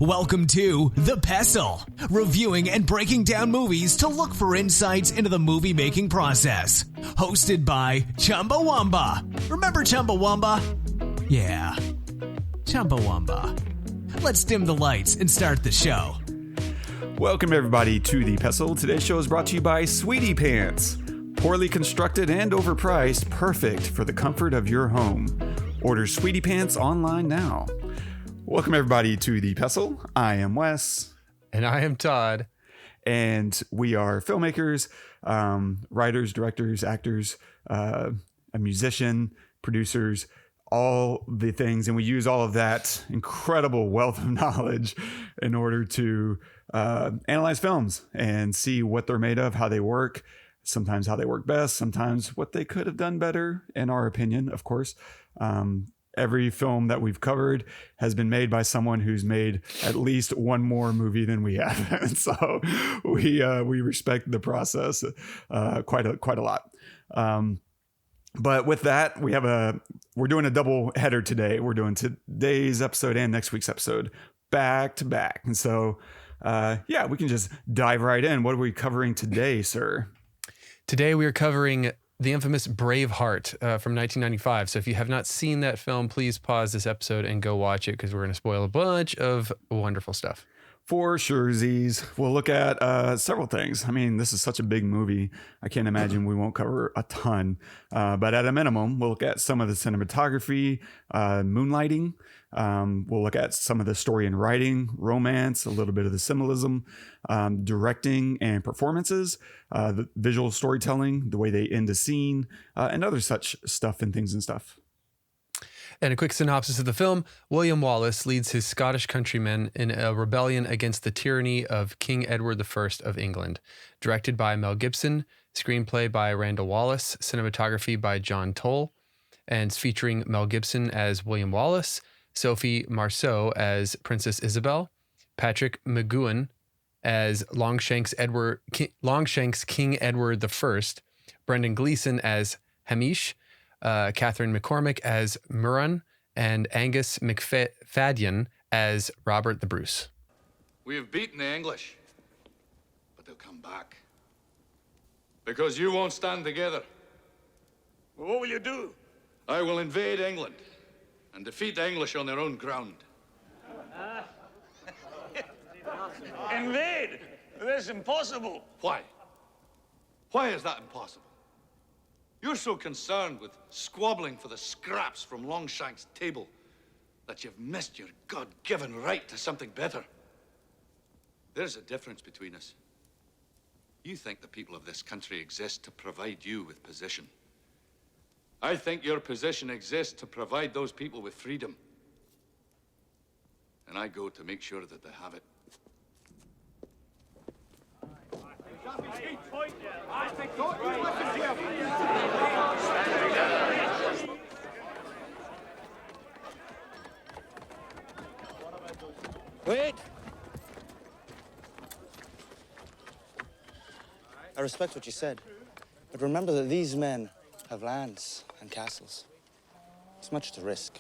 Welcome to The Pestle, reviewing and breaking down movies to look for insights into the movie-making process. Hosted by Chumbawamba. Remember Chumbawamba? Yeah, Chumbawamba. Let's dim the lights and start the show. Welcome everybody to The Pestle. Today's show is brought to you by Sweetie Pants. Poorly constructed and overpriced, perfect for the comfort of your home. Order Sweetie Pants online now. Welcome everybody to The Pestle. I am Wes. And I am Todd. And we are filmmakers, writers, directors, actors, a musician, producers, all the things. And we use all of that incredible wealth of knowledge in order to analyze films and see what they're made of, how they work, sometimes how they work best, sometimes what they could have done better, in our opinion, of course. Every film that we've covered has been made by someone who's made at least one more movie than we have. And so we respect the process quite a lot. But with that, we're doing a double header today. We're doing today's episode and next week's episode back to back. And so, we can just dive right in. What are we covering today, sir? Today we are covering the infamous Braveheart from 1995. So if you have not seen that film, please pause this episode and go watch it because we're going to spoil a bunch of wonderful stuff. For sure, Z's. We'll look at several things. I mean, this is such a big movie. I can't imagine we won't cover a ton. But at a minimum, we'll look at some of the cinematography, moonlighting. We'll look at some of the story and writing, romance, a little bit of the symbolism, directing and performances, the visual storytelling, the way they end a scene, and other such stuff and things and stuff. And a quick synopsis of the film. William Wallace leads his Scottish countrymen in a rebellion against the tyranny of King Edward I of England. Directed by Mel Gibson, screenplay by Randall Wallace, cinematography by John Toll, and featuring Mel Gibson as William Wallace, Sophie Marceau as Princess Isabelle, Patrick McGoohan as Longshanks King Edward I, Brendan Gleeson as Hamish, Catherine McCormack as Murron, and Angus McFadyen as Robert the Bruce. We have beaten the English, but they'll come back. Because you won't stand together. Well, what will you do? I will invade England and defeat the English on their own ground. Invade? That's impossible. Why? Why is that impossible? You're so concerned with squabbling for the scraps from Longshanks' table that you've missed your God-given right to something better. There's a difference between us. You think the people of this country exist to provide you with position. I think your position exists to provide those people with freedom. And I go to make sure that they have it. Wait! I respect what you said, but remember that these men have lands and castles. It's much to risk.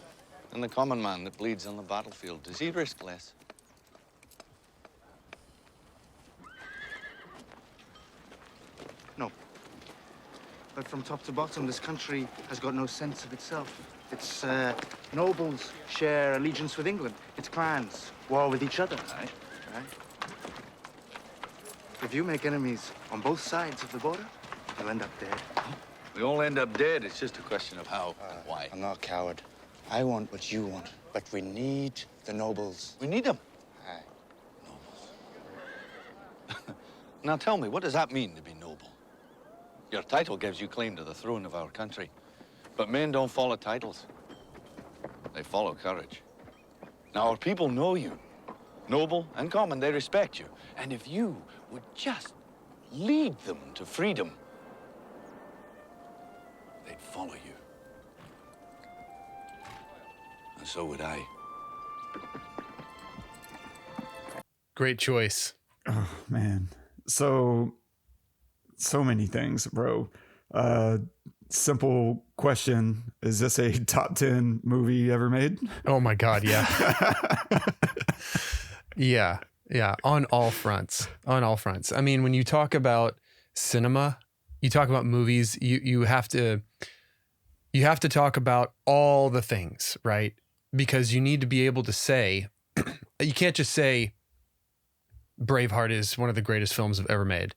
And the common man that bleeds on the battlefield, does he risk less? No. But from top to bottom, this country has got no sense of itself. Its nobles share allegiance with England. Its clans war with each other. Right. If you make enemies on both sides of the border, you'll end up dead. We all end up dead. It's just a question of how and why. I'm not a coward. I want what you want, but we need the nobles. We need them. Aye. Nobles. Now tell me, what does that mean to be noble? Your title gives you claim to the throne of our country. But men don't follow titles. They follow courage. Now, our people know you. Noble and common, they respect you. And if you would just lead them to freedom, they'd follow you. And so would I. Great choice. Oh, man. So many things, bro. Simple question. Is this a top 10 movie ever made? Oh my God. Yeah. Yeah. Yeah. On all fronts. On all fronts. I mean, when you talk about cinema, you talk about movies, you have to talk about all the things, right? Because you need to be able to say, you can't just say Braveheart is one of the greatest films I've ever made.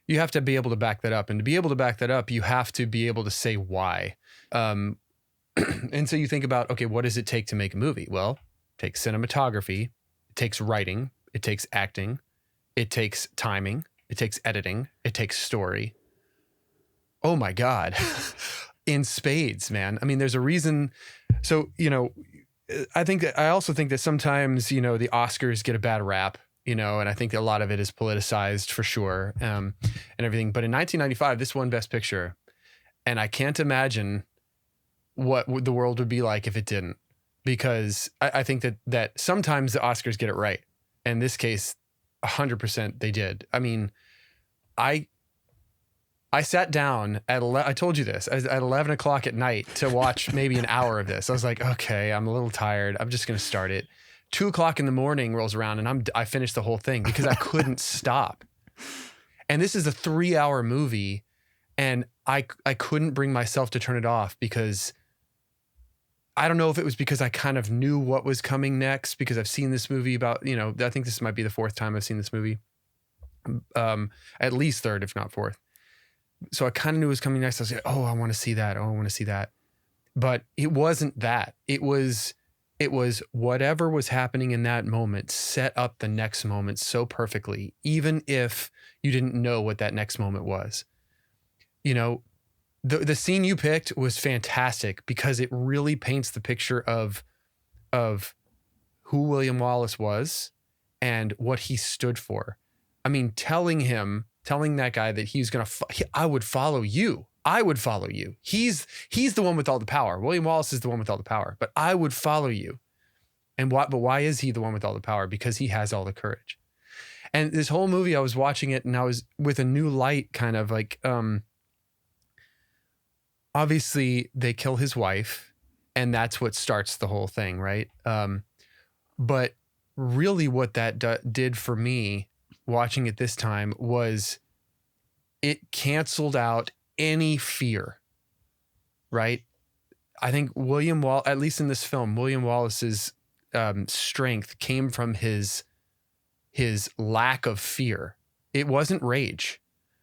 You have to be able to back that up. And to be able to back that up, you have to be able to say why. And so you think about, okay, what does it take to make a movie? Well, it takes cinematography, it takes writing, it takes acting, it takes timing, it takes editing, it takes story. Oh my God. In spades, man. I mean, there's a reason. So, I also think that sometimes, the Oscars get a bad rap, and I think a lot of it is politicized for sure, and everything. But in 1995, this won Best Picture. And I can't imagine what the world would be like if it didn't, because I think that sometimes the Oscars get it right. In this case, 100% they did. I mean, I sat down at I told you this at 11 o'clock at night to watch maybe an hour of this. I was like, okay, I'm a little tired. I'm just going to start it. 2 o'clock in the morning rolls around and I finished the whole thing because I couldn't stop. And this is a 3-hour movie and I couldn't bring myself to turn it off because I don't know if it was because I kind of knew what was coming next because I've seen this movie about, I think this might be the 4th time I've seen this movie. At least 3rd, if not 4th. So I kind of knew it was coming next. I was like, oh, I want to see that. Oh, I want to see that. But it wasn't that. It was whatever was happening in that moment set up the next moment so perfectly, even if you didn't know what that next moment was. The scene you picked was fantastic because it really paints the picture of who William Wallace was and what he stood for. I mean, telling that guy that he's going to, I would follow you. I would follow you. He's the one with all the power. William Wallace is the one with all the power, but I would follow you. And but why is he the one with all the power? Because he has all the courage. And this whole movie, I was watching it and I was with a new light, kind of like, obviously they kill his wife and that's what starts the whole thing. Right. But really what that did for me watching it this time was it canceled out any fear, right? I think at least in this film, William Wallace's strength came from his lack of fear. It wasn't rage.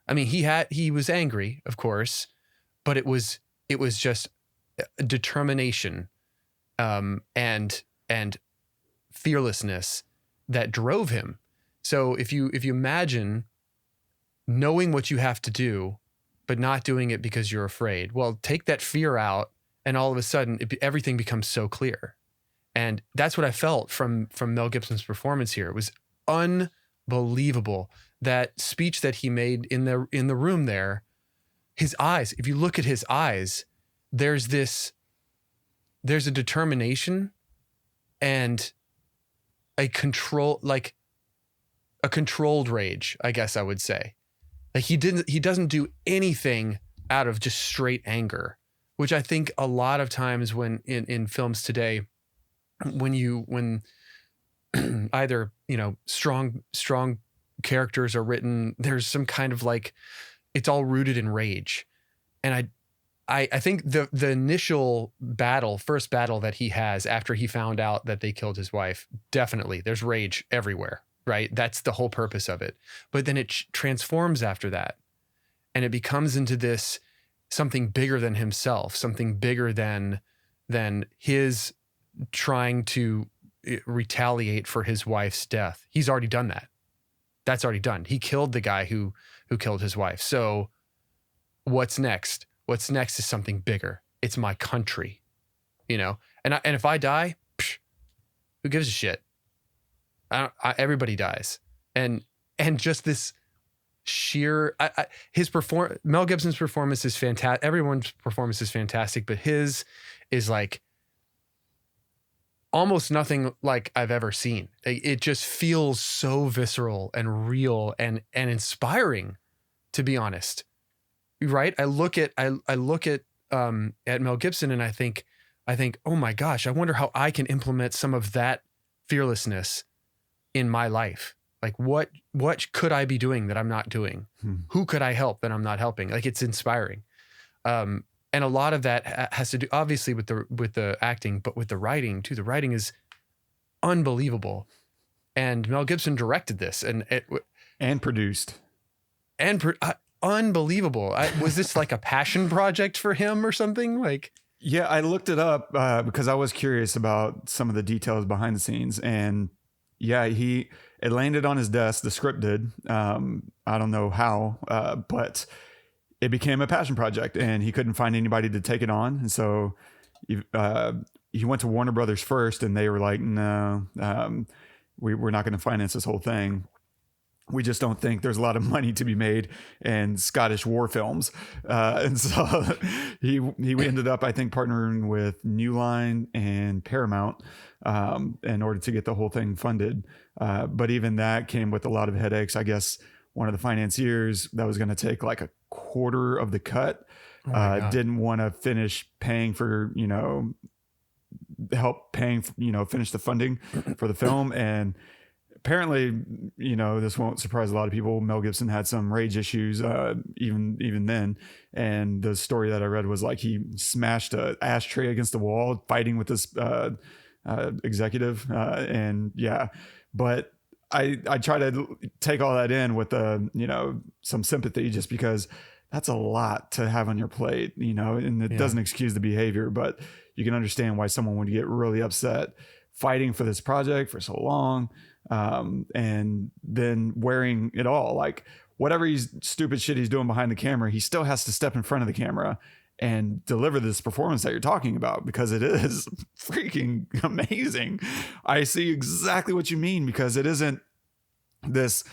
I mean, he was angry, of course, but it was just determination and fearlessness that drove him. So if you imagine knowing what you have to do, but not doing it because you're afraid, well, take that fear out and all of a sudden everything becomes so clear. And that's what I felt from Mel Gibson's performance here. It was unbelievable. That speech that he made in the room there, his eyes, if you look at his eyes, there's a determination and a controlled rage, I guess I would say. Like he doesn't do anything out of just straight anger, which I think a lot of times when in films today, when either, strong characters are written, there's some kind of like, it's all rooted in rage. And I think the initial first battle that he has after he found out that they killed his wife, definitely there's rage everywhere. Right? That's the whole purpose of it. But then it transforms after that. And it becomes into this something bigger than himself, something bigger than his trying to retaliate for his wife's death. He's already done that. That's already done. He killed the guy who killed his wife. So what's next? What's next is something bigger. It's my country, And if I die, who gives a shit? Everybody dies, and just this sheer Mel Gibson's performance is fantastic. Everyone's performance is fantastic, but his is like almost nothing like I've ever seen. It just feels so visceral and real and inspiring, to be honest. Right? I look at Mel Gibson and I think, oh my gosh, I wonder how I can implement some of that fearlessness in my life? Like what could I be doing that I'm not doing? Who could I help that I'm not helping? Like it's inspiring. And a lot of that has to do obviously with the acting, but with the writing too. The writing is unbelievable. And Mel Gibson directed this and produced. Unbelievable. Was this like a passion project for him or something? Like, yeah, I looked it up because I was curious about some of the details behind the scenes, and yeah, it landed on his desk. The script did. I don't know how, but it became a passion project, and he couldn't find anybody to take it on, and so he went to Warner Brothers first, and they were like, "No, we're not going to finance this whole thing. We just don't think there's a lot of money to be made in Scottish war films." And so he ended up, I think, partnering with New Line and Paramount in order to get the whole thing funded. But even that came with a lot of headaches. I guess one of the financiers that was going to take like a quarter of the cut didn't want to finish paying for, finish the funding for the film. And apparently, this won't surprise a lot of people. Mel Gibson had some rage issues, even then. And the story that I read was like he smashed an ashtray against the wall, fighting with this executive. And yeah, but I try to take all that in with some sympathy, just because that's a lot to have on your plate, and it doesn't excuse the behavior, but you can understand why someone would get really upset fighting for this project for so long. And then wearing it all, like whatever stupid shit he's doing behind the camera, he still has to step in front of the camera and deliver this performance that you're talking about, because it is freaking amazing. I see exactly what you mean, because it isn't this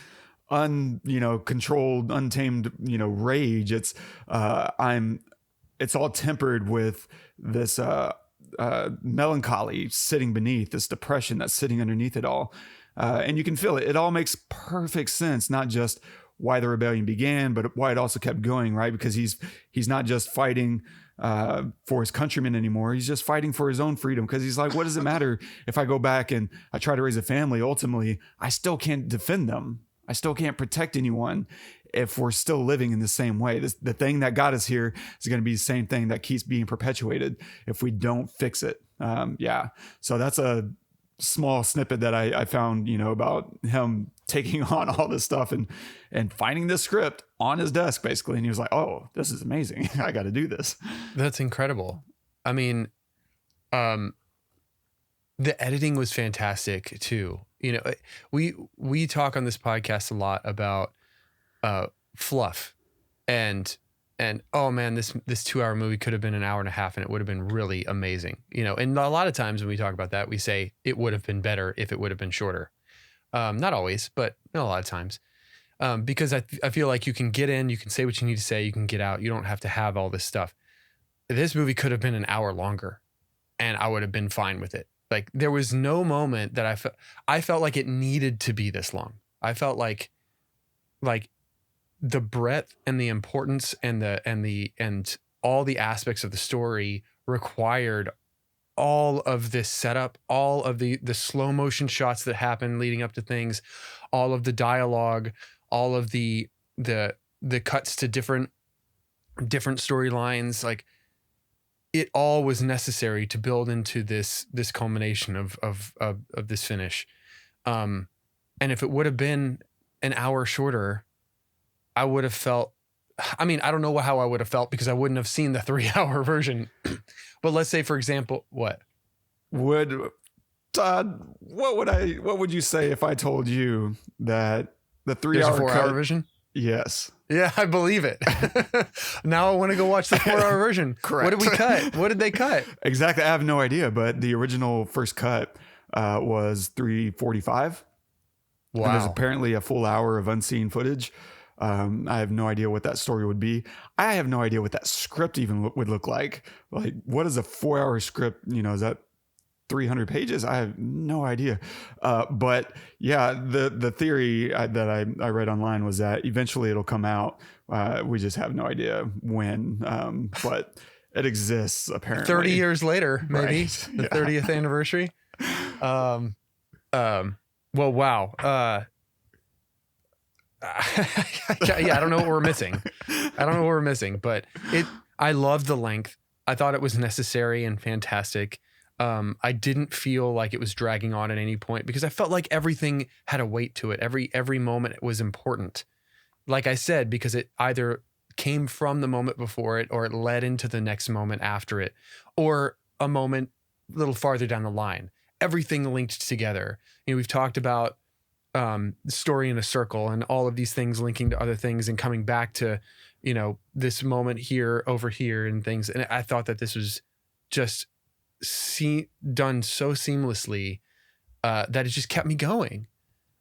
controlled, untamed, rage. It's all tempered with this melancholy sitting beneath, this depression that's sitting underneath it all. And you can feel it. It all makes perfect sense, not just why the rebellion began, but why it also kept going, right? Because he's not just fighting for his countrymen anymore. He's just fighting for his own freedom, because he's like, what does it matter if I go back and I try to raise a family? Ultimately, I still can't defend them. I still can't protect anyone if we're still living in the same way. The thing that got us here is going to be the same thing that keeps being perpetuated if we don't fix it. So that's a small snippet that I found, about him taking on all this stuff and finding this script on his desk, basically. And he was like, oh, this is amazing. I got to do this. That's incredible. I mean, the editing was fantastic too. We talk on this podcast a lot about fluff and oh man, this 2-hour movie could have been an hour and a half and it would have been really amazing. And a lot of times when we talk about that, we say it would have been better if it would have been shorter. Not always, but a lot of times. Because I feel like you can get in, you can say what you need to say, you can get out. You don't have to have all this stuff. This movie could have been an hour longer and I would have been fine with it. Like there was no moment that I felt like it needed to be this long. I felt like the breadth and the importance and all the aspects of the story required all of this setup, all of the slow motion shots that happen leading up to things, all of the dialogue, all of the cuts to different storylines. Like it all was necessary to build into this culmination of this finish. And if it would have been an hour shorter, I would have felt, I mean, I don't know how I would have felt because I wouldn't have seen the 3-hour version. But let's say, for example, Todd, what would you say if I told you that the 3-hour 4-hour version? Yes. Yeah, I believe it. Now I want to go watch the 4-hour version. Correct. What did we cut? What did they cut? Exactly. I have no idea, but the original first cut was 3:45. Wow. And there's apparently a full hour of unseen footage. I have no idea what that story would be. I have no idea what that script even would look like. Like, what is a 4-hour script? Is that 300 pages? I have no idea. But yeah, the theory that I read online was that eventually it'll come out. We just have no idea when, but it exists apparently. 30 years later, maybe right. the 30th anniversary. Well, wow. Yeah, I don't know what we're missing. But I loved the length. I thought it was necessary and fantastic. I didn't feel like it was dragging on at any point because I felt like everything had a weight to it. Every moment was important. Like I said, because it either came from the moment before it or it led into the next moment after it, or a moment a little farther down the line. Everything linked together. We've talked about story in a circle and all of these things linking to other things and coming back to, this moment here, over here and things. And I thought that this was just done so seamlessly that it just kept me going,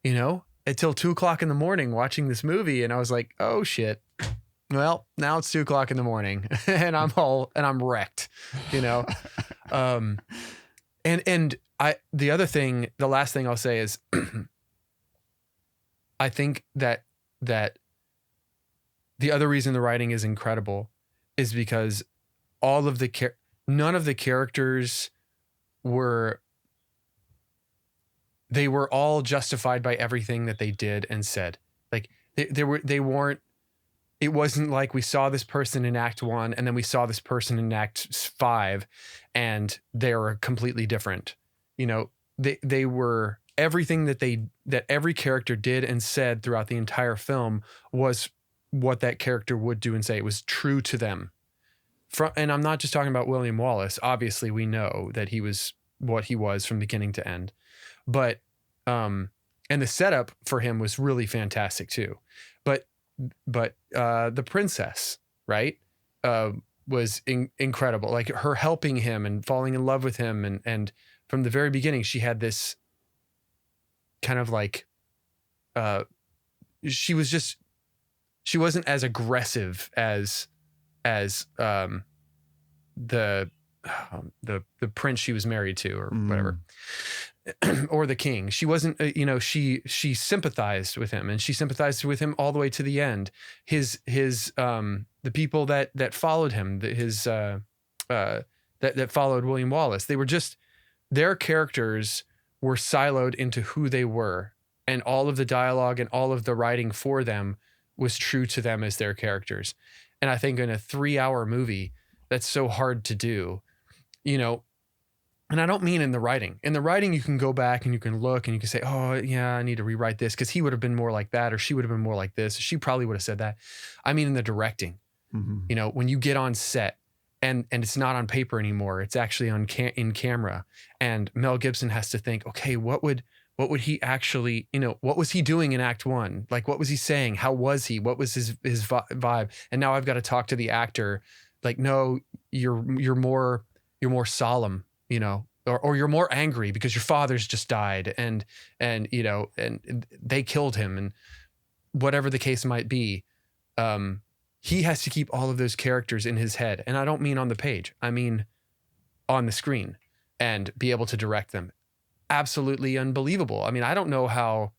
until 2:00 in the morning watching this movie. And I was like, oh shit. Well, now it's 2:00 in the morning and I'm wrecked, and the last thing I'll say is I think that the other reason the writing is incredible is because none of the characters were all justified by everything that they did and said. Like they weren't. It wasn't like we saw this person in Act 1 and then we saw this person in Act 5 and they were completely different. They were everything that every character did and said throughout the entire film was what that character would do and say. It was true to them. And I'm not just talking about William Wallace. Obviously, we know that he was what he was from beginning to end. But and the setup for him was really fantastic too. But the princess, right, was incredible. Like her helping him and falling in love with him, and from the very beginning, she had this kind of like, she wasn't as aggressive as the prince she was married to or whatever. Or the king. She wasn't, she sympathized with him, and she sympathized with him all the way to the end. The people that followed him, that followed William Wallace, they were just, their characters were siloed into who they were, and all of the dialogue and all of the writing for them was true to them as their characters. And I think in a 3-hour movie, that's so hard to do, And I don't mean in the writing. In the writing, you can go back and you can look and you can say, oh, yeah, I need to rewrite this because he would have been more like that, or she would have been more like this. She probably would have said that. I mean, in the directing, when you get on set and it's not on paper anymore, it's actually in camera. And Mel Gibson has to think, okay, what would he actually, what was he doing in Act 1? Like, what was he saying? How was he? What was his vibe? And now I've got to talk to the actor. Like, no, you're more solemn. Or you're more angry because your father's just died and they killed him, and whatever the case might be, he has to keep all of those characters in his head. And I don't mean on the page, I mean on the screen, and be able to direct them. Absolutely unbelievable. I mean, I don't know how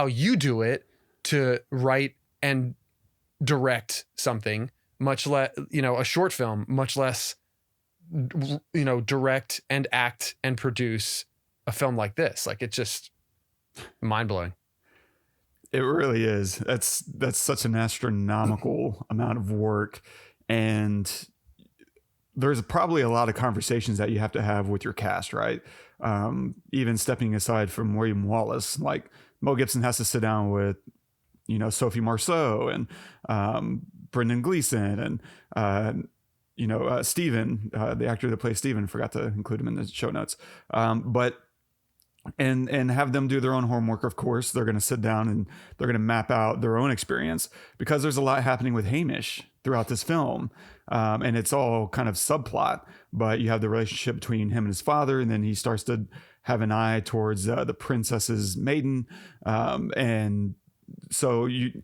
you do it to write and direct something, much less, a short film, much less, direct and act and produce a film like this. Like, it's just mind blowing. It really is. That's such an astronomical amount of work. And there's probably a lot of conversations that you have to have with your cast, right? Even stepping aside from William Wallace, like Mel Gibson has to sit down with, Sophie Marceau and Brendan Gleeson and, Stephen, the actor that plays Stephen, forgot to include him in the show notes. But have them do their own homework. Of course, they're going to sit down and they're going to map out their own experience, because there's a lot happening with Hamish throughout this film. And it's all kind of subplot, but you have the relationship between him and his father. And then he starts to have an eye towards the princess's maiden. And so you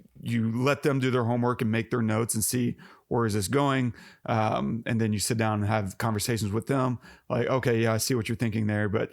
let them do their homework and make their notes and see, where is this going? And then you sit down and have conversations with them. Like, okay, yeah, I see what you're thinking there, but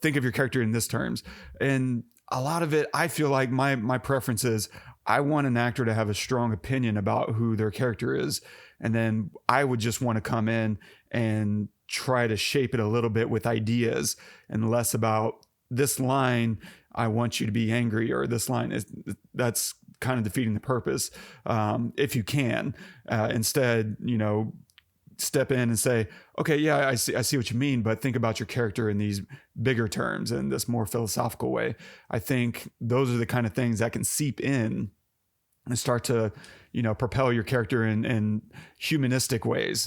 think of your character in this terms. And a lot of it, I feel like my preference is, I want an actor to have a strong opinion about who their character is. And then I would just want to come in and try to shape it a little bit with ideas and less about this line, I want you to be angry, or this line is, that's kind of defeating the purpose. If you can, instead, step in and say, okay, yeah, I see what you mean, but think about your character in these bigger terms and this more philosophical way. I think those are the kind of things that can seep in and start to, propel your character in humanistic ways.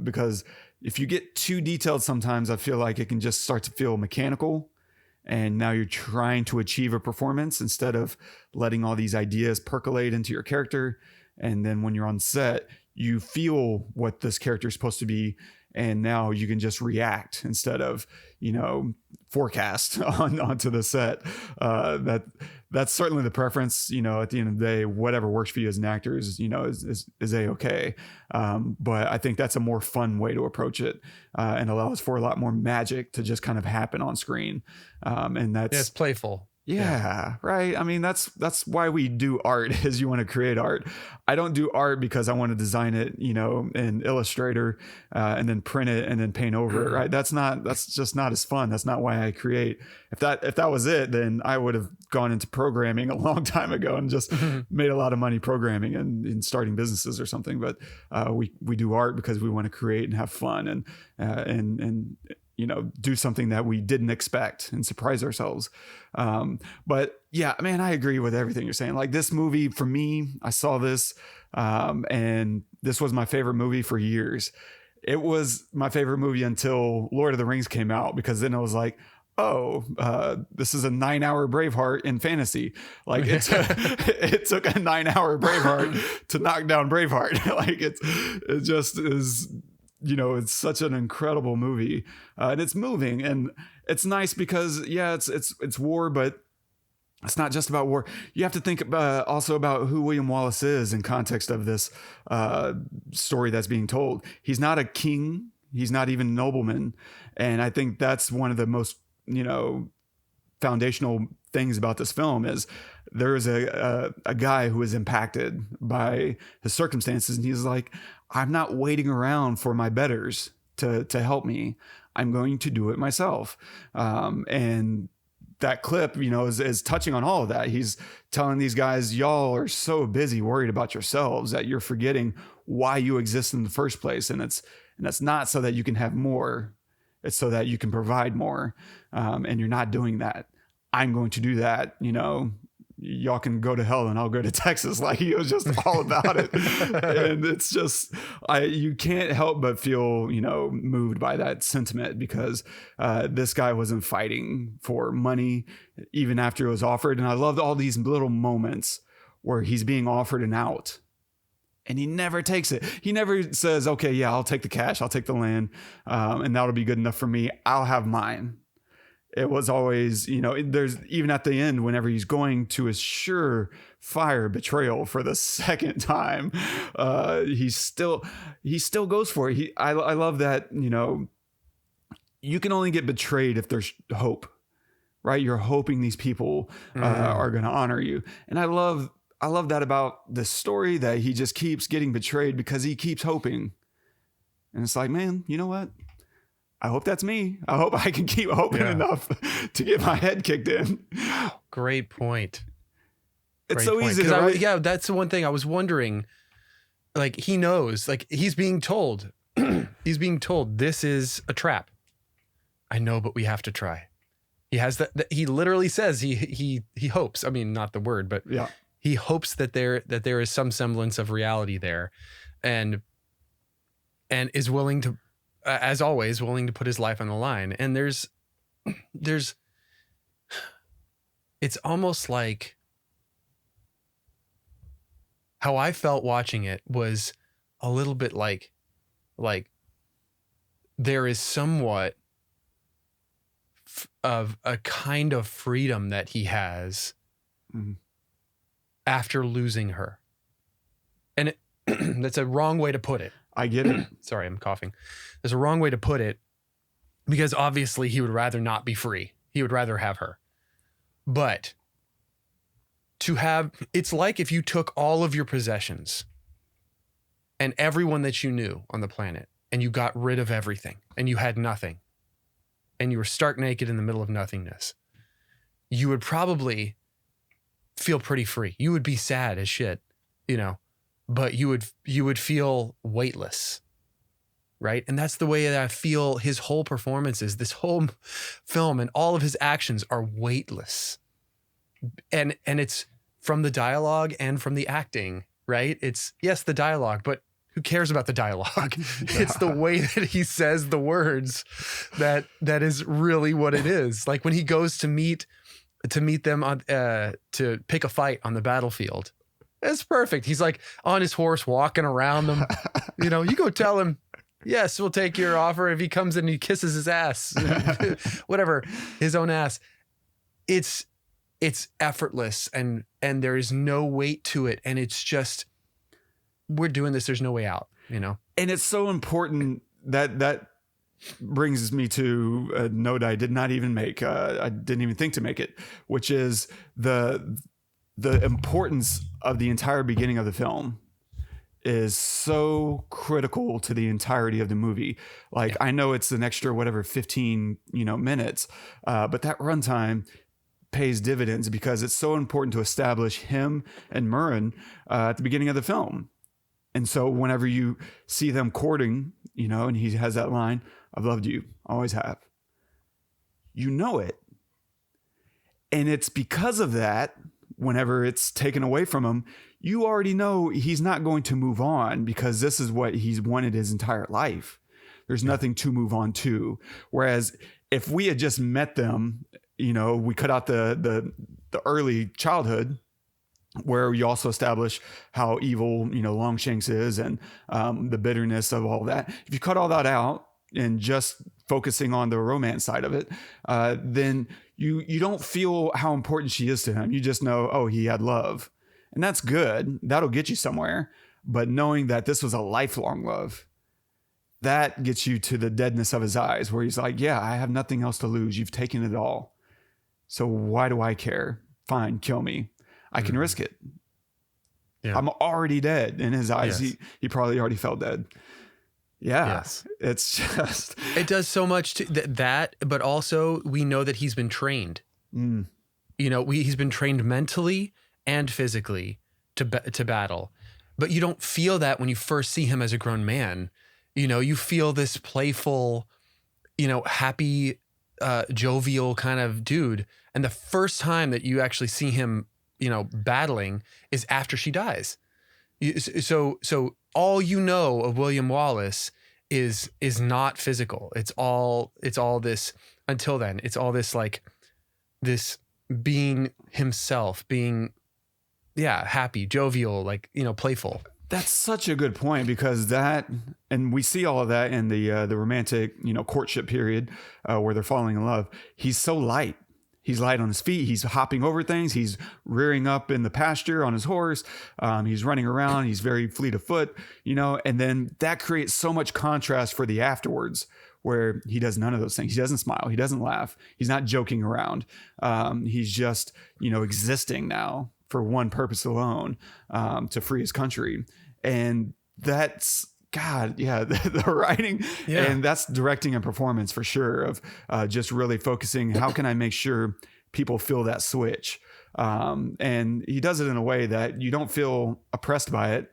Because if you get too detailed, sometimes I feel like it can just start to feel mechanical. And now you're trying to achieve a performance instead of letting all these ideas percolate into your character. And then when you're on set, you feel what this character is supposed to be. And now you can just react instead of, forecast onto the set. That's certainly the preference. At the end of the day, whatever works for you as an actor is A-okay. But I think that's a more fun way to approach it, and allows for a lot more magic to just kind of happen on screen. And it's playful. Yeah, right. I mean, that's why we do art, is you want to create art. I don't do art because I want to design it, in Illustrator, and then print it and then paint over it. Right. That's just not as fun. That's not why I create. If that was it, then I would have gone into programming a long time ago and just made a lot of money programming and starting businesses or something. But we do art because we want to create and have fun and do something that we didn't expect and surprise ourselves. But yeah, man, I agree with everything you're saying. Like, this movie, for me, I saw this, and this was my favorite movie for years. It was my favorite movie until Lord of the Rings came out, because then I was like, oh, this is a 9-hour Braveheart in fantasy. Like, it took a 9-hour Braveheart to knock down Braveheart. Like, it just is, it's such an incredible movie, and it's moving, and it's nice because, yeah, it's war, but it's not just about war. You have to think also about who William Wallace is in context of this story that's being told. He's not a king. He's not even a nobleman. And I think that's one of the most, foundational things about this film is there is a guy who is impacted by his circumstances. And he's like, I'm not waiting around for my betters to help me. I'm going to do it myself. And that clip, is touching on all of that. He's telling these guys, y'all are so busy worried about yourselves that you're forgetting why you exist in the first place. And that's not so that you can have more. It's so that you can provide more. And you're not doing that. I'm going to do that. Y'all can go to hell and I'll go to Texas. Like, he was just all about it. And it's just, you can't help but feel, moved by that sentiment, because this guy wasn't fighting for money even after it was offered. And I loved all these little moments where he's being offered an out and he never takes it. He never says, okay, yeah, I'll take the cash. I'll take the land. And that'll be good enough for me. I'll have mine. It was always, there's even at the end, whenever he's going to his surefire betrayal for the second time, he still goes for it. I love that, you can only get betrayed if there's hope, right? You're hoping these people are going to honor you. And I love that about the story, that he just keeps getting betrayed because he keeps hoping. And it's like, man, you know what? I hope that's me. I hope I can keep hoping enough to get my head kicked in. Great point. It's so easy. Right? That's the one thing I was wondering. Like, he knows, like, he's being told, this is a trap. I know, but we have to try. He has that he literally says he hopes. I mean, not the word, but yeah, he hopes that there is some semblance of reality there, and is willing to, as always, willing to put his life on the line. And there's it's almost like how I felt watching it was a little bit like there is somewhat of a kind of freedom that he has after losing her. And that's a wrong way to put it. I get it. Sorry, I'm coughing. There's a wrong way to put it, because obviously he would rather not be free. He would rather have her. But it's like if you took all of your possessions and everyone that you knew on the planet and you got rid of everything and you had nothing and you were stark naked in the middle of nothingness, you would probably feel pretty free. You would be sad as shit, you know, but you would feel weightless. Right. And that's the way that I feel his whole performance is. This whole film and all of his actions are weightless. And it's from the dialogue and from the acting, right? It's, yes, the dialogue, but who cares about the dialogue? It's the way that he says the words that is really what it is. Like when he goes to meet them on to pick a fight on the battlefield. It's perfect. He's like on his horse walking around them. You know, you go tell him, yes, we'll take your offer. If he comes in and he kisses his ass, whatever, his own ass. It's effortless and there is no weight to it. And it's just, we're doing this. There's no way out, you know? And it's so important that brings me to a note I did not even make. I didn't even think to make it, which is the importance of the entire beginning of the film is so critical to the entirety of the movie. Like, I know it's an extra, 15, minutes, but that runtime pays dividends because it's so important to establish him and Murron at the beginning of the film. And so whenever you see them courting, and he has that line, "I've loved you, always have," you know it. And it's because of that, whenever it's taken away from him, you already know he's not going to move on because this is what he's wanted his entire life. There's nothing to move on to. Whereas if we had just met them, we cut out the early childhood where we also establish how evil, Longshanks is and the bitterness of all that. If you cut all that out and just focusing on the romance side of it, then you don't feel how important she is to him. You just know, oh, he had love. And that's good. That'll get you somewhere. But knowing that this was a lifelong love, that gets you to the deadness of his eyes where he's like, yeah, I have nothing else to lose. You've taken it all. So why do I care? Fine, kill me. I can risk it. Yeah. I'm already dead. In his eyes, yes. He probably already felt dead. Yeah. Yes. It's just... It does so much to that, but also we know that he's been trained. Mm. He's been trained mentally and physically to battle. But you don't feel that when you first see him as a grown man. You feel this playful, happy, jovial kind of dude. And the first time that you actually see him, battling is after she dies. So all of William Wallace is not physical. It's all this, until then, it's all this like this being himself, being, happy, jovial, like, playful. That's such a good point because and we see all of that in the romantic, courtship period where they're falling in love. He's so light. He's light on his feet. He's hopping over things. He's rearing up in the pasture on his horse. He's running around. He's very fleet of foot, and then that creates so much contrast for the afterwards where he does none of those things. He doesn't smile. He doesn't laugh. He's not joking around. He's just, existing now for one purpose alone, to free his country. And that's, God, yeah, the writing, and that's directing and performance for sure of just really focusing. How can I make sure people feel that switch? And he does it in a way that you don't feel oppressed by it,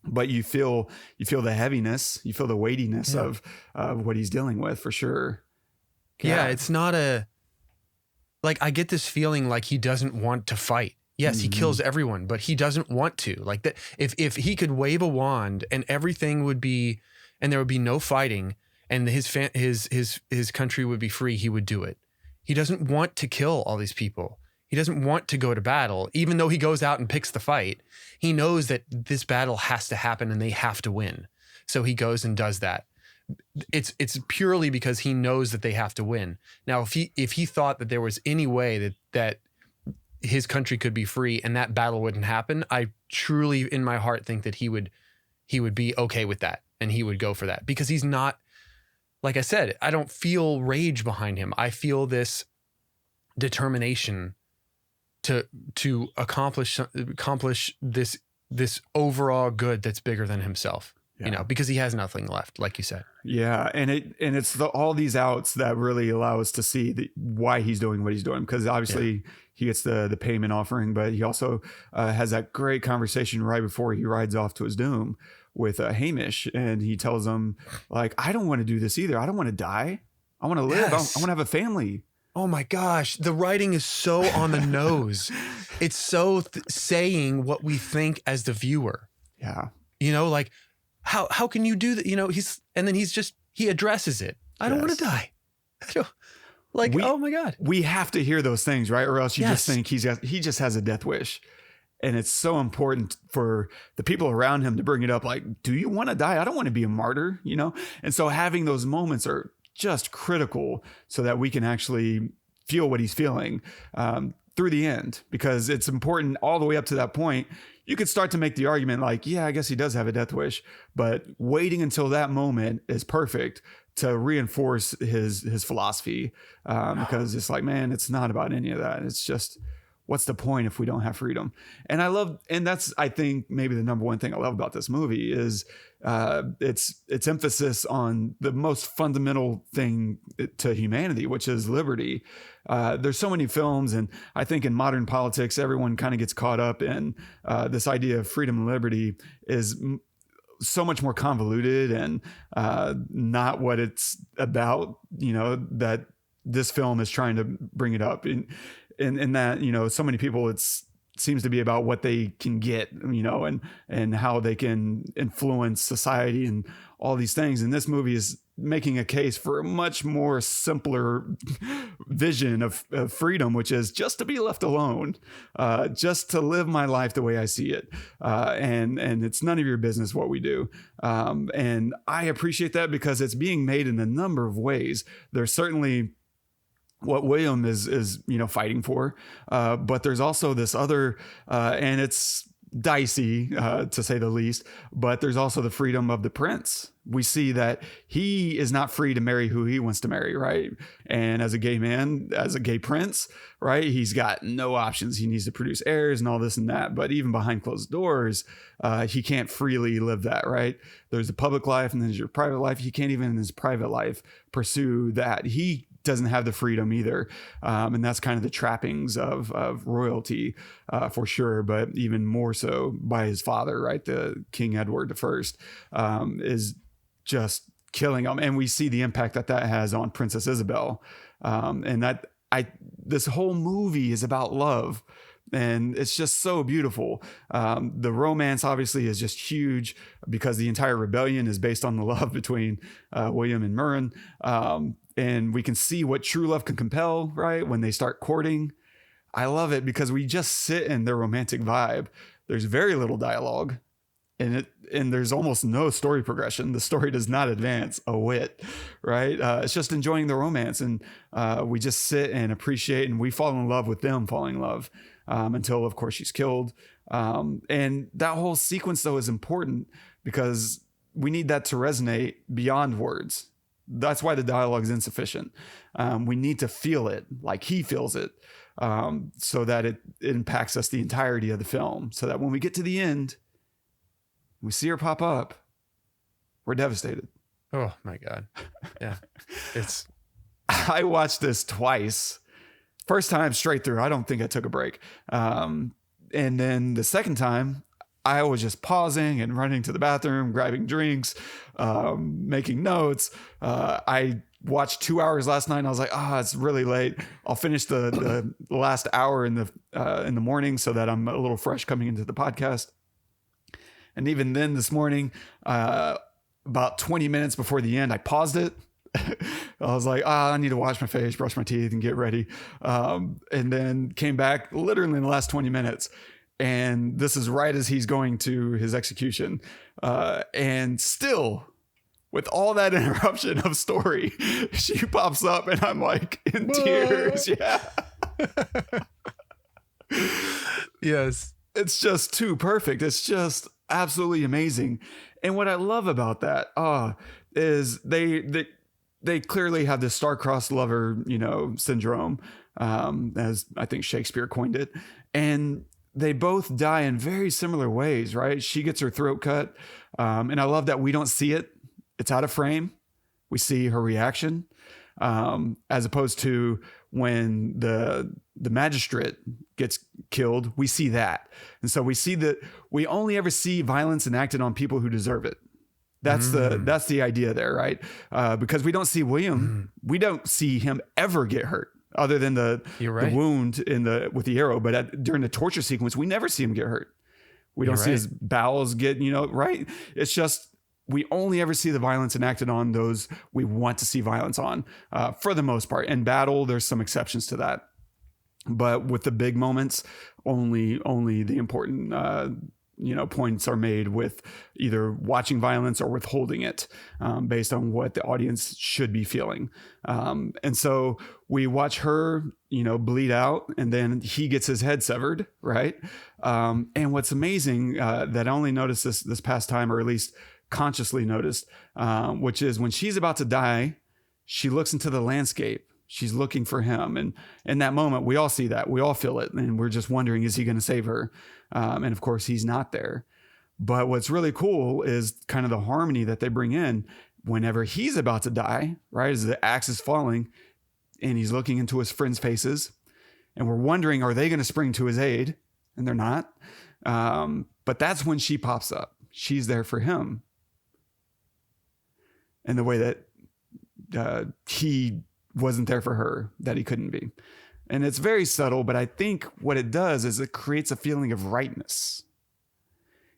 but you feel the heaviness, you feel the weightiness of what he's dealing with for sure. God. Yeah, it's not I get this feeling like he doesn't want to fight. Yes, he kills everyone, but he doesn't want to. Like that, if he could wave a wand and everything would be, and there would be no fighting, and his country would be free, he would do it. He doesn't want to kill all these people. He doesn't want to go to battle, even though he goes out and picks the fight. He knows that this battle has to happen and they have to win, so he goes and does that. It's purely because he knows that they have to win. Now, if he thought that there was any way that his country could be free and that battle wouldn't happen, I truly in my heart think that he would be okay with that and he would go for that, because he's not, like I said, I don't feel rage behind him. I feel this determination to accomplish this overall good that's bigger than himself. you know, because he has nothing left, like you said. Yeah, and it's all these outs that really allow us to see why he's doing what he's doing, because obviously he gets the payment offering, but he also has that great conversation right before he rides off to his doom with Hamish, and he tells him, like, I don't want to do this either. I don't want to die. I want to live. Yes. I want to have a family. Oh my gosh, the writing is so on the nose. It's so saying what we think as the viewer. Yeah. You know, like, how can you do that? You know, he addresses it. I don't want to die. Oh my God. We have to hear those things, right? Or else you just think he just has a death wish. And it's so important for the people around him to bring it up. Like, do you want to die? I don't want to be a martyr, you know? And so having those moments are just critical so that we can actually feel what he's feeling through the end, because it's important all the way up to that point. You could start to make the argument like, yeah, I guess he does have a death wish, but waiting until that moment is perfect to reinforce his philosophy, because it's like, man, it's not about any of that. It's just, what's the point if we don't have freedom? And that's, I think, maybe the number one thing I love about this movie is its emphasis on the most fundamental thing to humanity, which is liberty. There's so many films, and I think in modern politics, everyone kind of gets caught up in this idea of freedom and liberty is so much more convoluted and not what it's about, you know, that this film is trying to bring it up in that, you know, so many people, seems to be about what they can get, you know, and how they can influence society and all these things. And this movie is making a case for a much more simpler vision of freedom, which is just to be left alone, just to live my life the way I see it. And it's none of your business what we do. And I appreciate that because it's being made in a number of ways. There's certainly what William is you know, fighting for, but there's also this other, and it's dicey to say the least, but there's also the freedom of the prince. We see that he is not free to marry who he wants to marry, right? And as a gay man, as a gay prince, right, he's got no options. He needs to produce heirs and all this and that, but even behind closed doors, he can't freely live that, right? There's a public life and then there's your private life. He can't even in his private life pursue that. He doesn't have the freedom either. And that's kind of the trappings of royalty for sure, but even more so by his father, right? The King Edward I is just killing him. And we see the impact that has on Princess Isabelle. And this whole movie is about love. And it's just so beautiful. The romance obviously is just huge because the entire rebellion is based on the love between William and Murron. And we can see what true love can compel, right? When they start courting. I love it because we just sit in their romantic vibe. There's very little dialogue and there's almost no story progression. The story does not advance a whit, right? It's just enjoying the romance. And we just sit and appreciate, and we fall in love with them falling in love until, of course, she's killed. And that whole sequence, though, is important because we need that to resonate beyond words. That's why the dialogue is insufficient. We need to feel it like he feels it, so that it impacts us the entirety of the film, so that when we get to the end, we see her pop up, we're devastated. Oh my God. Yeah. I watched this twice. First time straight through. I don't think I took a break. And then the second time, I was just pausing and running to the bathroom, grabbing drinks, making notes. I watched 2 hours last night and I was like, it's really late. I'll finish the last hour in the morning so that I'm a little fresh coming into the podcast. And even then this morning, about 20 minutes before the end, I paused it. I was like, I need to wash my face, brush my teeth and get ready. And then came back literally in the last 20 minutes. And this is right as he's going to his execution. And still, with all that interruption of story, she pops up and I'm like in tears. Yeah. Yes. It's just too perfect. It's just absolutely amazing. And what I love about that is they clearly have this star-crossed lover, syndrome, as I think Shakespeare coined it. And they both die in very similar ways, right? She gets her throat cut. And I love that we don't see it. It's out of frame. We see her reaction, as opposed to when the magistrate gets killed, we see that. And so we see that we only ever see violence enacted on people who deserve it. That's the idea there, right? Because we don't see William, we don't see him ever get hurt, other than the wound with the arrow. But during the torture sequence, we never see him get hurt. We don't see his bowels get, right? It's just, we only ever see the violence enacted on those we want to see violence on, for the most part. In battle, there's some exceptions to that. But with the big moments, only the important points are made with either watching violence or withholding it, based on what the audience should be feeling. And so we watch her, bleed out, and then he gets his head severed, right? And what's amazing, that I only noticed this past time, or at least consciously noticed, which is when she's about to die, she looks into the landscape. She's looking for him. And in that moment, we all see that. We all feel it. And we're just wondering, is he going to save her? And of course, he's not there. But what's really cool is kind of the harmony that they bring in whenever he's about to die, right? As the axe is falling and he's looking into his friends' faces. And we're wondering, are they going to spring to his aid? And they're not. But that's when she pops up. She's there for him. And the way that he wasn't there for her, that he couldn't be. And it's very subtle, but I think what it does is it creates a feeling of rightness.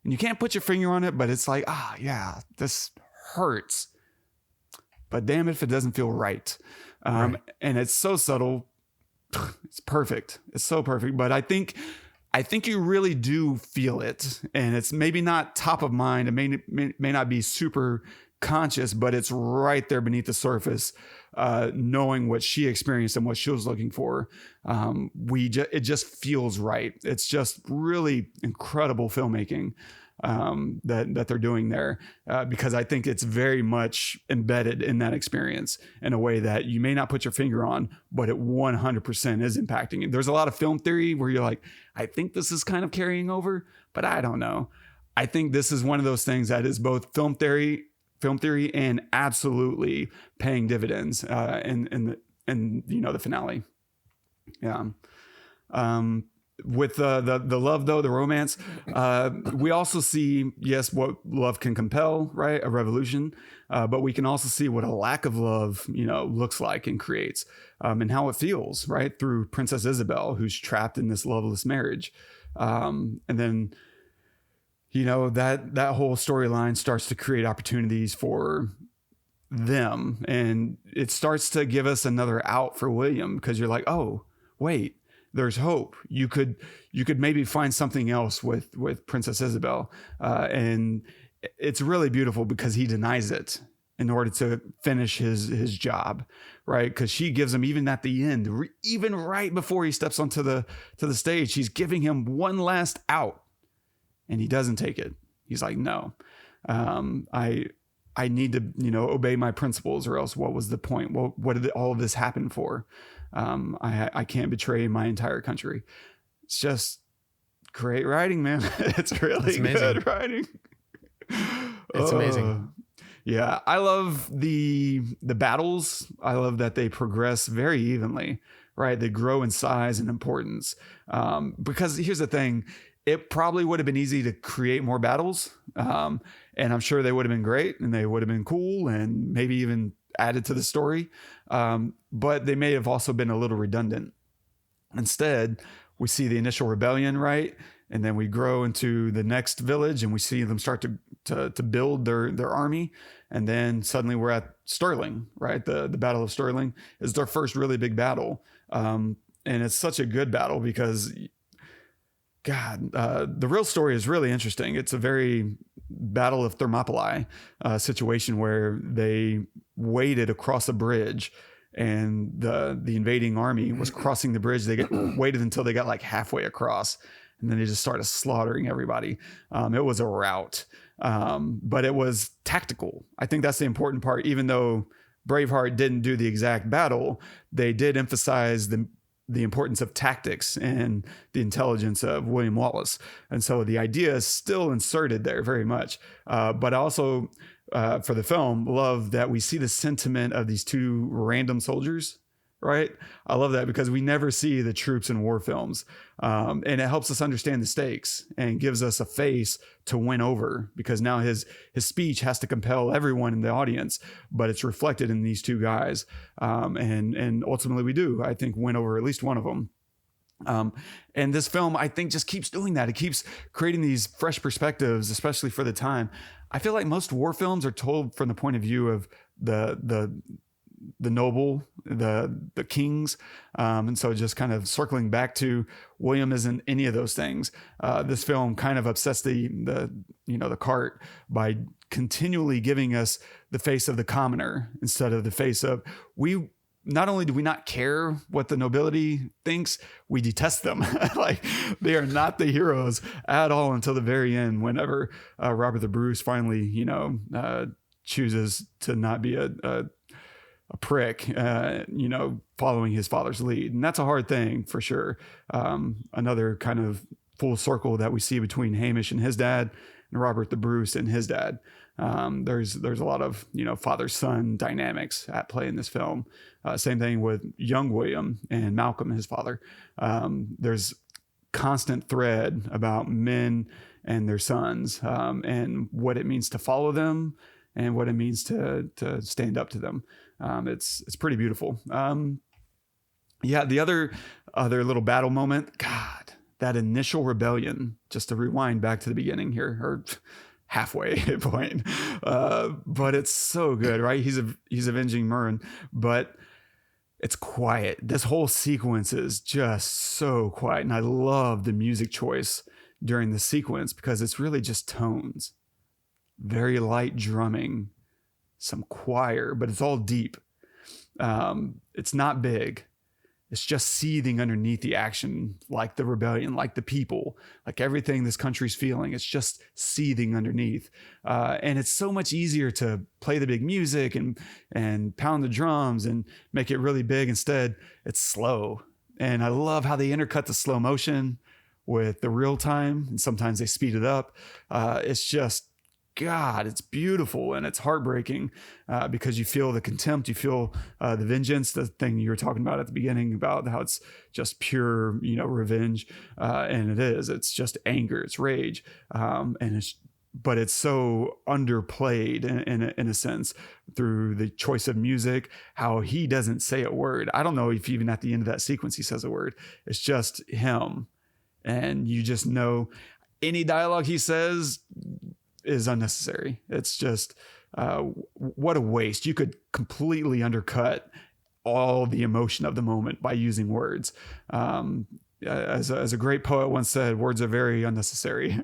And you can't put your finger on it, but it's like, yeah, this hurts. But damn it if it doesn't feel right. And it's so subtle. It's perfect. It's so perfect. But I think you really do feel it. And it's maybe not top of mind. It may not be super conscious, but it's right there beneath the surface, knowing what she experienced and what she was looking for. It just feels right. It's just really incredible filmmaking, that they're doing there, because I think it's very much embedded in that experience in a way that you may not put your finger on, but it 100% is impacting it. There's a lot of film theory where you're like, I think this is kind of carrying over, but I don't know. I think this is one of those things that is both film theory and absolutely paying dividends, in the finale. Yeah. With the love, though, the romance, we also see, yes, what love can compel, right? A revolution. But we can also see what a lack of love, looks like and creates, and how it feels, right? Through Princess Isabelle, who's trapped in this loveless marriage. And then, that whole storyline starts to create opportunities for them. And it starts to give us another out for William, because you're like, oh, wait, there's hope. You could maybe find something else with Princess Isabelle. And it's really beautiful because he denies it in order to finish his job, right? Because she gives him, even at the end, even right before he steps onto the stage, she's giving him one last out. And he doesn't take it. He's like, no, I need to, obey my principles, or else what was the point? Well, what did all of this happen for? I can't betray my entire country. It's just great writing, man. It's really good writing. It's amazing. Yeah. I love the battles. I love that they progress very evenly, right? They grow in size and importance. Because here's the thing. It probably would have been easy to create more battles. And I'm sure they would have been great, and they would have been cool, and maybe even added to the story. But they may have also been a little redundant. Instead, we see the initial rebellion, right? And then we grow into the next village, and we see them start to build their army. And then suddenly we're at Stirling, right? The Battle of Stirling is their first really big battle. And it's such a good battle because, God, the real story is really interesting. It's a very Battle of Thermopylae situation where they waded across a bridge, and the invading army was crossing the bridge. They waited until they got like halfway across, and then they just started slaughtering everybody. It was a rout, but it was tactical. I think that's the important part. Even though Braveheart didn't do the exact battle, they did emphasize the importance of tactics and the intelligence of William Wallace. And so the idea is still inserted there very much. But also for the film, love that we see the sentiment of these two random soldiers, right? I love that because we never see the troops in war films. And it helps us understand the stakes and gives us a face to win over, because now his speech has to compel everyone in the audience, but it's reflected in these two guys. And ultimately we do, I think, win over at least one of them. And this film, I think, just keeps doing that. It keeps creating these fresh perspectives, especially for the time. I feel like most war films are told from the point of view of the noble, the kings. And so just kind of circling back to William isn't any of those things. This film kind of upsets the cart by continually giving us the face of the commoner instead of the face of not only do we not care what the nobility thinks, we detest them. Like, they are not the heroes at all until the very end, whenever Robert the Bruce finally, chooses to not be a prick, following his father's lead. And that's a hard thing for sure. Another kind of full circle that we see between Hamish and his dad and Robert the Bruce and his dad. There's a lot of, father-son dynamics at play in this film. Same thing with young William and Malcolm, his father. There's constant thread about men and their sons, and what it means to follow them and what it means to stand up to them. It's pretty beautiful. The other little battle moment, God, that initial rebellion, just to rewind back to the beginning here, or halfway point. But it's so good, right? He's avenging Murron, but it's quiet. This whole sequence is just so quiet. And I love the music choice during the sequence because it's really just tones, very light drumming, some choir, but it's all deep. It's not big. It's just seething underneath the action, like the rebellion, like the people, like everything this country's feeling. It's just seething underneath. And it's so much easier to play the big music and pound the drums and make it really big. Instead, it's slow. And I love how they intercut the slow motion with the real time. And sometimes they speed it up. It's just, God, it's beautiful and it's heartbreaking because you feel the contempt, you feel the vengeance, the thing you were talking about at the beginning about how it's just pure, revenge. And it is, it's just anger, it's rage. But it's so underplayed in a sense through the choice of music, how he doesn't say a word. I don't know if even at the end of that sequence, he says a word. It's just him. And you just know any dialogue he says is unnecessary. It's just what a waste. You could completely undercut all the emotion of the moment by using words. As a great poet once said, words are very unnecessary.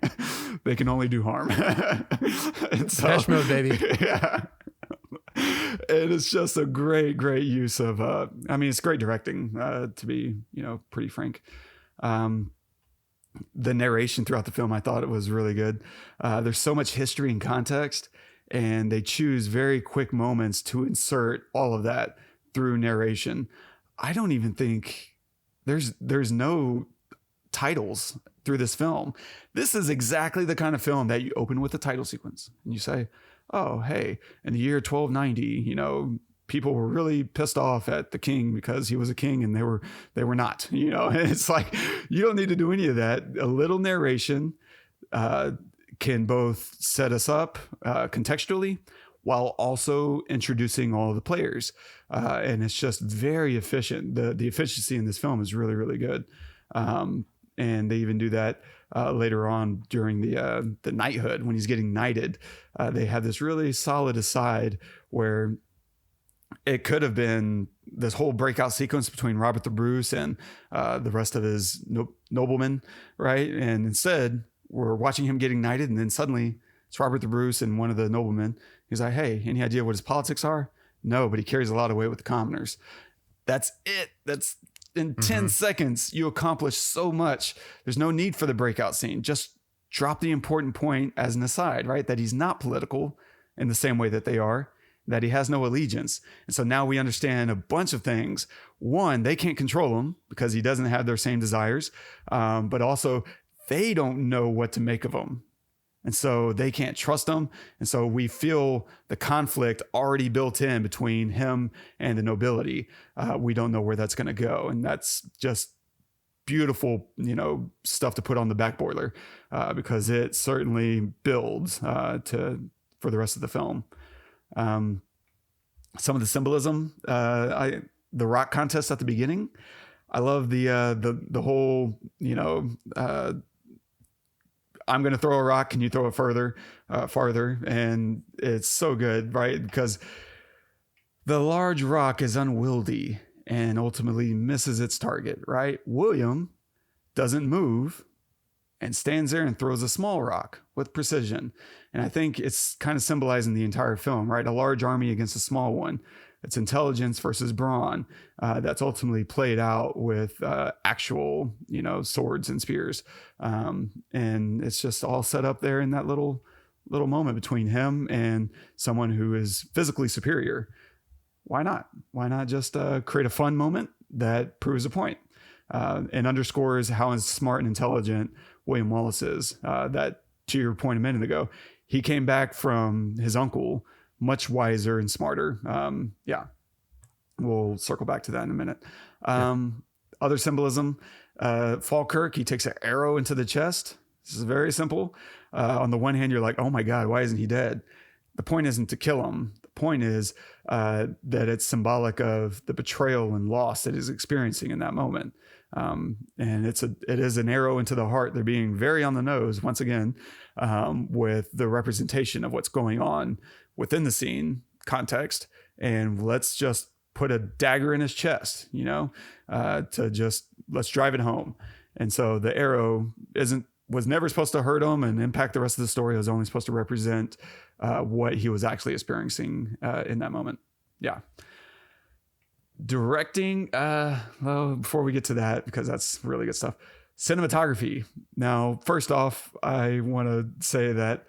They can only do harm. Smash mode, baby. Yeah. And it's just a great use of, it's great directing, to be, pretty frank. The narration throughout the film, I thought it was really good. There's so much history and context, and they choose very quick moments to insert all of that through narration. I don't even think there's no titles through this film. This is exactly the kind of film that you open with a title sequence and you say, oh, hey, in the year 1290, people were really pissed off at the king because he was a king and they were not, and it's like, you don't need to do any of that. A little narration can both set us up contextually while also introducing all the players. And it's just very efficient. The efficiency in this film is really, really good. And they even do that later on during the knighthood when he's getting knighted. They have this really solid aside where it could have been this whole breakout sequence between Robert the Bruce and the rest of his noblemen, right? And instead, we're watching him getting knighted, and then suddenly it's Robert the Bruce and one of the noblemen. He's like, hey, any idea what his politics are? No, but he carries a lot of weight with the commoners. That's it. That's in 10 seconds, you accomplish so much. There's no need for the breakout scene. Just drop the important point as an aside, right? That he's not political in the same way that they are. that he has no allegiance. And so now we understand a bunch of things. One, they can't control him because he doesn't have their same desires. But also they don't know what to make of him. And so they can't trust him. And so we feel the conflict already built in between him and the nobility. We don't know where that's going to go. And that's just beautiful, stuff to put on the back boiler, because it certainly builds for the rest of the film. Some of the symbolism, the rock contest at the beginning. I love the whole, I'm going to throw a rock. Can you throw it farther? And it's so good, right? Because the large rock is unwieldy and ultimately misses its target, right? William doesn't move and stands there and throws a small rock with precision. And I think it's kind of symbolizing the entire film, right? A large army against a small one. It's intelligence versus brawn. That's ultimately played out with actual, swords and spears. And it's just all set up there in that little moment between him and someone who is physically superior. Why not? Why not just create a fun moment that proves a point and underscores how smart and intelligent William Wallace is? That, to your point a minute ago, he came back from his uncle much wiser and smarter. We'll circle back to that in a minute. Other symbolism, Falkirk, he takes an arrow into the chest. This is very simple. On the one hand, you're like, oh my God, why isn't he dead? The point isn't to kill him. The point is that it's symbolic of the betrayal and loss that he's experiencing in that moment. And it is an arrow into the heart. They're being very on the nose once again, with the representation of what's going on within the scene context. And let's just put a dagger in his chest, let's drive it home. And so the arrow was never supposed to hurt him and impact the rest of the story. It was only supposed to represent what he was actually experiencing in that moment. Yeah. Directing, before we get to that, because that's really good stuff. Cinematography. Now, first off, I want to say that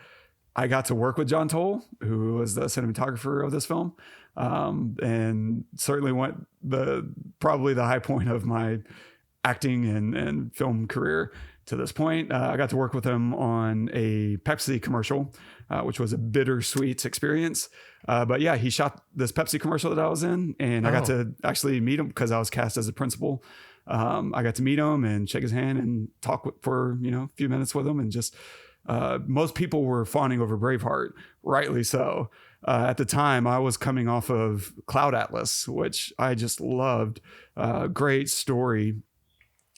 I got to work with John Toll, who was the cinematographer of this film, and certainly went probably the high point of my acting and film career to this point. I got to work with him on a Pepsi commercial, which was a bittersweet experience. But yeah, he shot this Pepsi commercial that I was in, and I got to actually meet him because I was cast as a principal. I got to meet him and shake his hand and talk for a few minutes with him, and just most people were fawning over Braveheart, rightly so. At the time, I was coming off of Cloud Atlas, which I just loved. Great story.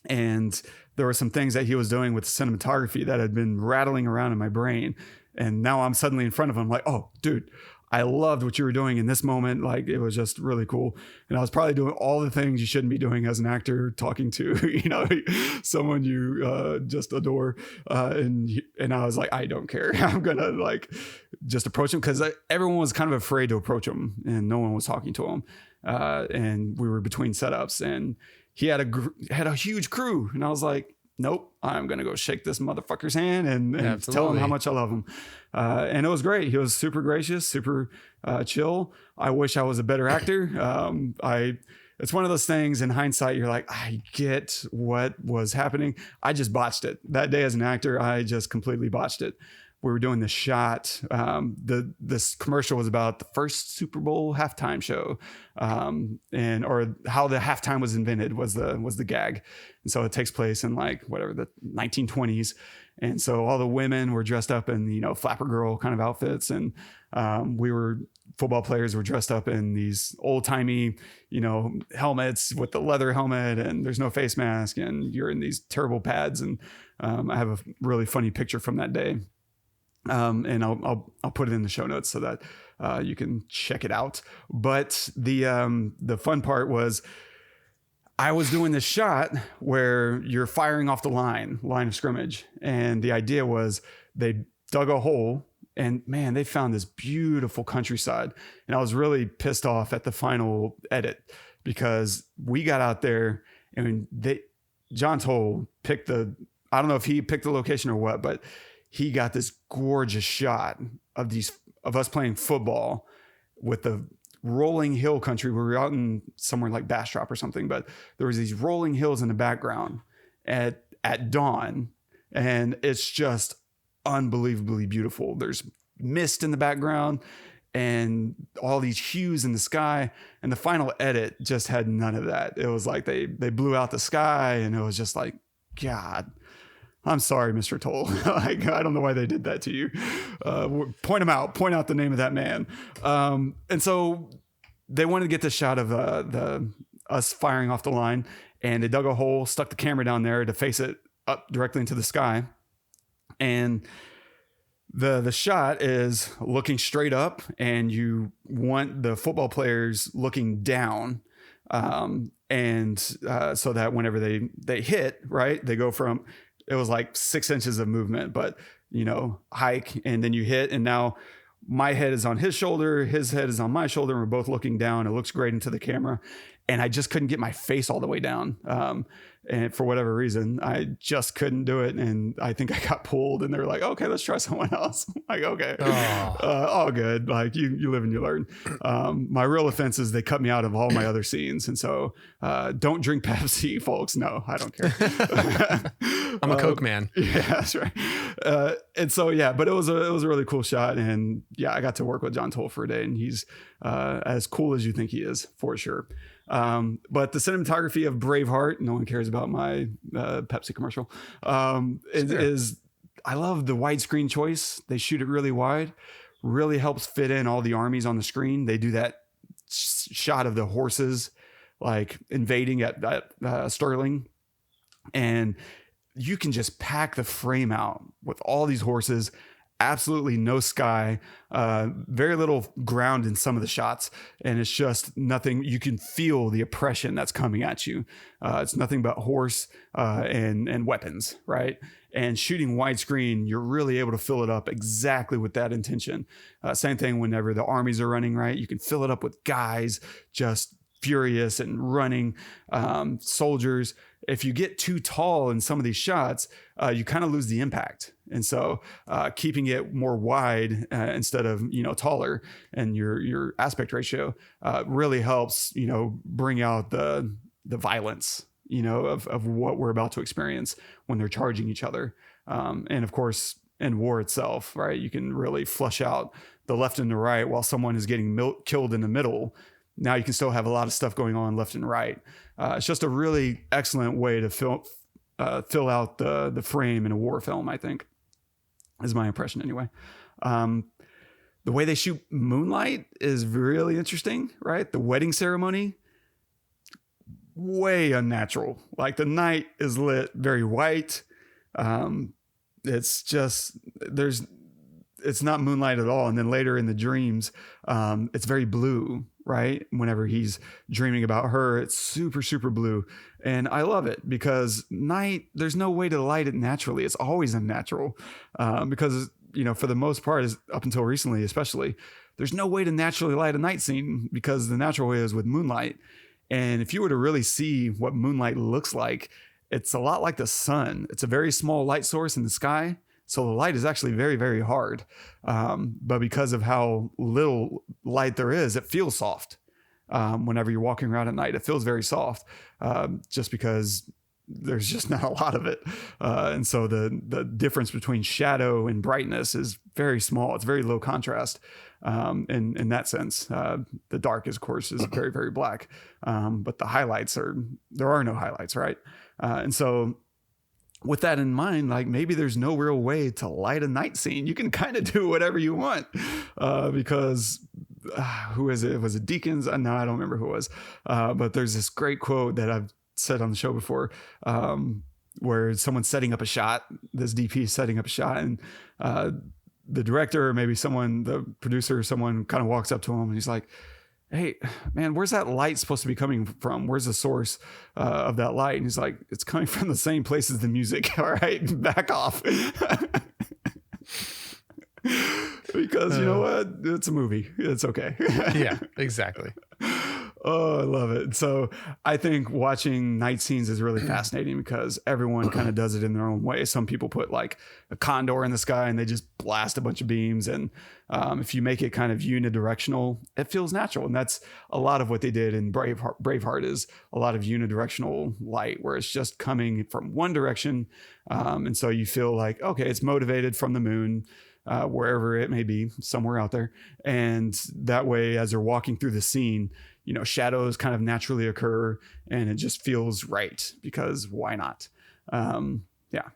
And there were some things that he was doing with cinematography that had been rattling around in my brain. And now I'm suddenly in front of him like, oh, dude, I loved what you were doing in this moment. Like, it was just really cool. And I was probably doing all the things you shouldn't be doing as an actor, talking to, someone you just adore. And I was like, I don't care. I'm going to just approach him, because everyone was kind of afraid to approach him and no one was talking to him. And we were between setups, and he had a huge crew. And I was like, nope, I'm going to go shake this motherfucker's hand and tell him how much I love him. And it was great. He was super gracious, super chill. I wish I was a better actor. It's one of those things in hindsight, you're like, I get what was happening. I just botched it. That day as an actor, I just completely botched it. We were doing the shot. This commercial was about the first Super Bowl halftime show, or how the halftime was invented was the gag. And so it takes place in the 1920s. And so all the women were dressed up in, flapper girl kind of outfits. And football players were dressed up in these old timey, helmets with the leather helmet, and there's no face mask, and you're in these terrible pads. And I have a really funny picture from that day. And I'll put it in the show notes so that you can check it out. But the fun part was, I was doing this shot where you're firing off the line of scrimmage. And the idea was they dug a hole, and man, they found this beautiful countryside. And I was really pissed off at the final edit, because we got out there and John Toll picked I don't know if he picked the location or what, but he got this gorgeous shot of us playing football with the rolling hill country. We were out in somewhere like Bastrop or something, but there was these rolling hills in the background at dawn, and it's just unbelievably beautiful. There's mist in the background and all these hues in the sky, and the final edit just had none of that. It was like they blew out the sky, and it was just like, God, I'm sorry, Mr. Toll. Like, I don't know why they did that to you. Point out the name of that man. And so they wanted to get this shot of us firing off the line, and they dug a hole, stuck the camera down there to face it up directly into the sky. And the shot is looking straight up, and you want the football players looking down. So that whenever they hit, right, they go from, it was like 6 inches of movement, but hike, and then you hit, and now my head is on his shoulder, his head is on my shoulder, and we're both looking down. It looks great into the camera, and I just couldn't get my face all the way down. And for whatever reason, I just couldn't do it. And I think I got pulled, and they were like, okay, let's try someone else. I'm like, okay, all good. Like you live and you learn. My real offense is they cut me out of all my other scenes. And so don't drink Pepsi, folks. No, I don't care. I'm a Coke man. Yeah, that's right. And so, yeah, but it was a really cool shot. And yeah, I got to work with John Toll for a day, and he's as cool as you think he is, for sure. But the cinematography of Braveheart, no one cares about my Pepsi commercial, is I love the widescreen choice. They shoot it really wide, really helps fit in all the armies on the screen. They do that shot of the horses like invading at Stirling, and you can just pack the frame out with all these horses. Absolutely no sky, very little ground in some of the shots, and it's just nothing. You can feel the oppression that's coming at you. It's nothing but horse and weapons, right? And shooting widescreen, you're really able to fill it up exactly with that intention. Same thing whenever the armies are running, right? You can fill it up with guys just furious and running, soldiers. If you get too tall in some of these shots, you kind of lose the impact. And so keeping it more wide instead of, taller, and your aspect ratio really helps, bring out the violence, of what we're about to experience when they're charging each other. And of course, in war itself, right, you can really flush out the left and the right while someone is getting killed in the middle. Now you can still have a lot of stuff going on left and right. It's just a really excellent way to fill out the frame in a war film, I think, is my impression anyway. The way they shoot Moonlight is really interesting, right? The wedding ceremony, way unnatural. Like the night is lit very white. It's just, it's not moonlight at all. And then later in the dreams, it's very blue, right? Whenever he's dreaming about her, it's super, super blue. And I love it because night, there's no way to light it naturally. It's always unnatural because, for the most part, up until recently, especially, there's no way to naturally light a night scene because the natural way is with moonlight. And if you were to really see what moonlight looks like, it's a lot like the sun. It's a very small light source in the sky. So the light is actually very, very hard. But because of how little light there is, it feels soft. Whenever you're walking around at night, it feels very soft just because there's just not a lot of it. And so the difference between shadow and brightness is very small. It's very low contrast in that sense. The dark, of course, is very, very black. But the highlights there are no highlights, right? And so with that in mind, like maybe there's no real way to light a night scene. You can kind of do whatever you want because who is it? Was it Deacons? No, I don't remember who it was. But there's this great quote that I've said on the show before where someone's setting up a shot. This DP is setting up a shot, and the director or maybe the producer or someone kind of walks up to him and he's like, hey, man, where's that light supposed to be coming from? Where's the source of that light? And he's like, it's coming from the same place as the music. All right, back off. Because you know what? It's a movie. It's okay. Yeah, exactly. Oh, I love it. So I think watching night scenes is really fascinating because everyone kind of does it in their own way. Some people put like a condor in the sky and they just blast a bunch of beams. And if you make it kind of unidirectional, it feels natural. And that's a lot of what they did in Braveheart. Braveheart is a lot of unidirectional light where it's just coming from one direction. And so you feel like, okay, it's motivated from the moon. Wherever it may be, somewhere out there. And that way, as they're walking through the scene, you know, shadows kind of naturally occur and it just feels right because why not? Yeah.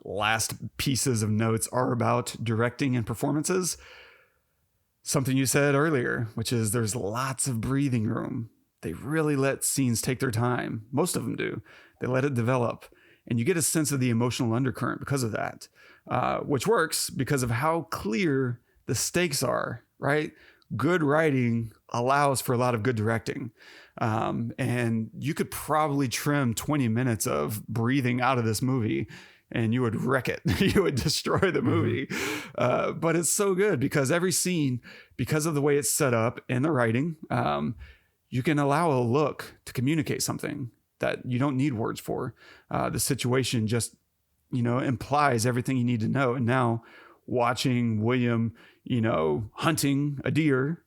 Last pieces of notes are about directing and performances. Something you said earlier, which is there's lots of breathing room. They really let scenes take their time. Most of them do. They let it develop. And you get a sense of the emotional undercurrent because of that, which works because of how clear the stakes are, right? Good writing allows for a lot of good directing. And you could probably trim 20 minutes of breathing out of this movie and you would wreck it. You would destroy the movie. But it's so good because every scene, because of the way it's set up and the writing, you can allow a look to communicate something that you don't need words for. The situation just, you know, implies everything you need to know. And now watching William, you know, hunting a deer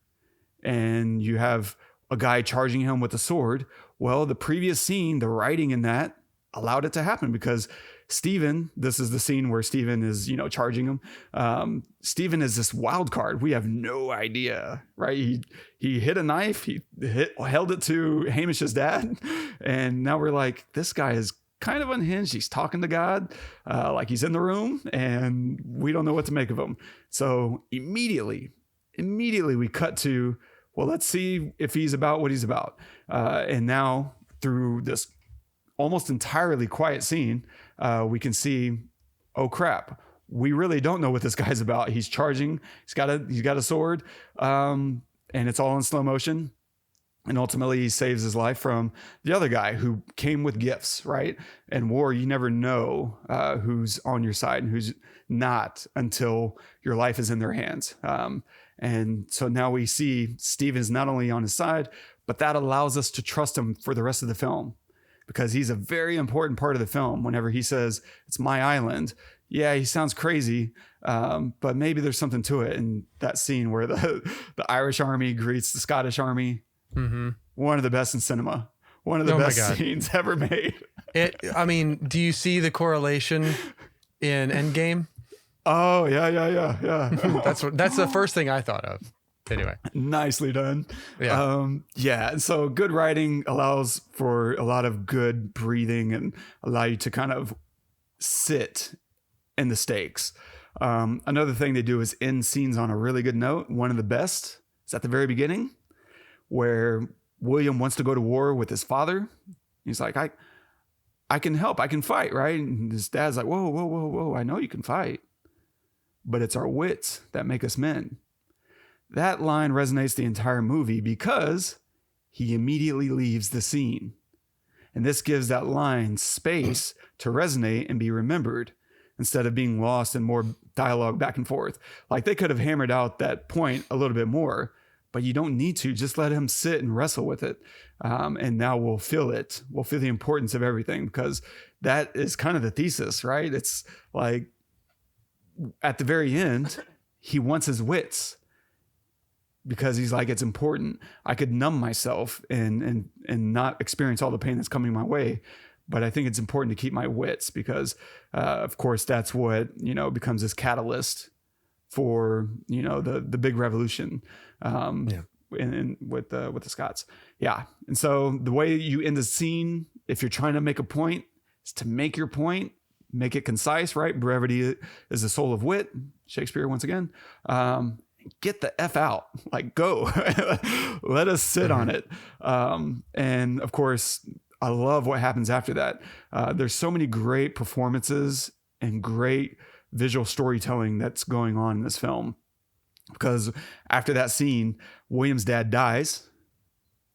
and you have a guy charging him with a sword. Well, the previous scene, the writing in that allowed it to happen because Stephen, this is the scene where Stephen is, you know, charging him. Stephen is this wild card. We have no idea, right? He hit a knife. He held it to Hamish's dad. And now we're like, this guy is kind of unhinged. He's talking to God, like he's in the room and we don't know what to make of him. So immediately we cut to, well, let's see if he's about what he's about. And now through this almost entirely quiet scene, we can see, oh crap, we really don't know what this guy's about. He's charging. He's got a sword, and it's all in slow motion. And ultimately, he saves his life from the other guy who came with gifts, right? In war, you never know who's on your side and who's not until your life is in their hands. And so now we see Stephen's not only on his side, but that allows us to trust him for the rest of the film. Because he's a very important part of the film. Whenever he says, it's my island. Yeah, he sounds crazy, but maybe there's something to it. In that scene where the Irish army greets the Scottish army. Mm-hmm. One of the best in cinema. One of the best scenes ever made. I mean, do you see the correlation in Endgame? Oh, yeah. That's the first thing I thought of. Anyway, nicely done. Yeah. And so good writing allows for a lot of good breathing and allow you to kind of sit in the stakes. Another thing they do is end scenes on a really good note. One of the best is at the very beginning where William wants to go to war with his father. He's like, I can help. I can fight. Right. And his dad's like, whoa. I know you can fight, but it's our wits that make us men. That line resonates the entire movie because he immediately leaves the scene. And this gives that line space to resonate and be remembered instead of being lost in more dialogue back and forth. Like they could have hammered out that point a little bit more, but you don't need to. Just let him sit and wrestle with it. And now we'll feel it. We'll feel the importance of everything because that is kind of the thesis, right? It's like at the very end, he wants his wits. Because he's like, it's important. I could numb myself and not experience all the pain that's coming my way. But I think it's important to keep my wits because, of course, that's what, you know, becomes this catalyst for, you know, the big revolution with the Scots. Yeah. And so the way you end the scene, if you're trying to make a point, is to make your point, make it concise, right? Brevity is the soul of wit. Shakespeare, once again. Get the F out, like go, let us sit on it. And of course, I love what happens after that. There's so many great performances and great visual storytelling that's going on in this film. Because after that scene, William's dad dies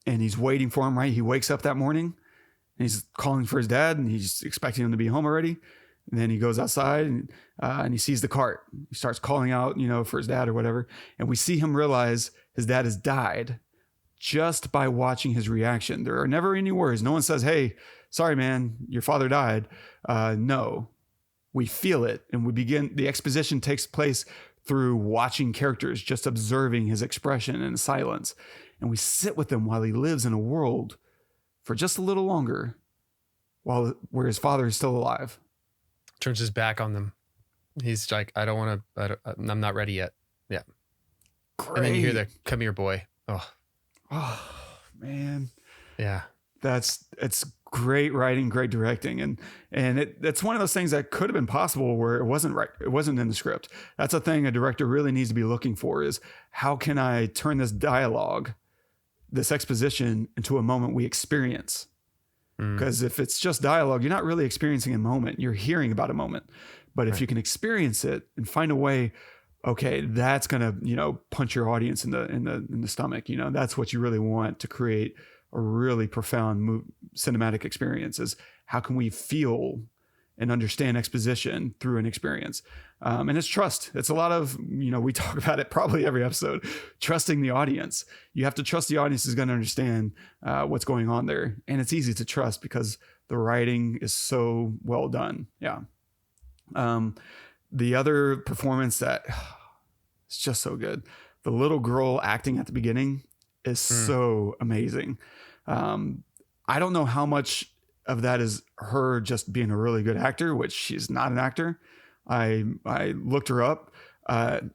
and he's waiting for him, right? He wakes up that morning and he's calling for his dad and he's expecting him to be home already. And then he goes outside and he sees the cart. He starts calling out, you know, for his dad or whatever. And we see him realize his dad has died, just by watching his reaction. There are never any words. No one says, hey, sorry, man, your father died. No, we feel it. And the exposition takes place through watching characters, just observing his expression and silence. And we sit with him while he lives in a world for just a little longer where his father is still alive. Turns his back on them. He's like, I'm not ready yet. Yeah. Great. And then you hear the "come here, boy." Oh man. Yeah. It's great writing, great directing. And it's one of those things that could have been possible where it wasn't right. It wasn't in the script. That's a thing a director really needs to be looking for, is how can I turn this dialogue, this exposition, into a moment we experience? Because if it's just dialogue, you're not really experiencing a moment. You're hearing about a moment. But if you can experience it and find a way, okay, that's gonna, punch your audience in the stomach. That's what you really want to create a really profound cinematic experience. Is how can we feel and understand exposition through an experience? And it's trust. It's a lot of, we talk about it probably every episode, trusting the audience. You have to trust the audience is going to understand what's going on there. And it's easy to trust because the writing is so well done. Yeah. The other performance that is just so good. The little girl acting at the beginning is so amazing. I don't know how much of that is her just being a really good actor, which she's not an actor. I looked her up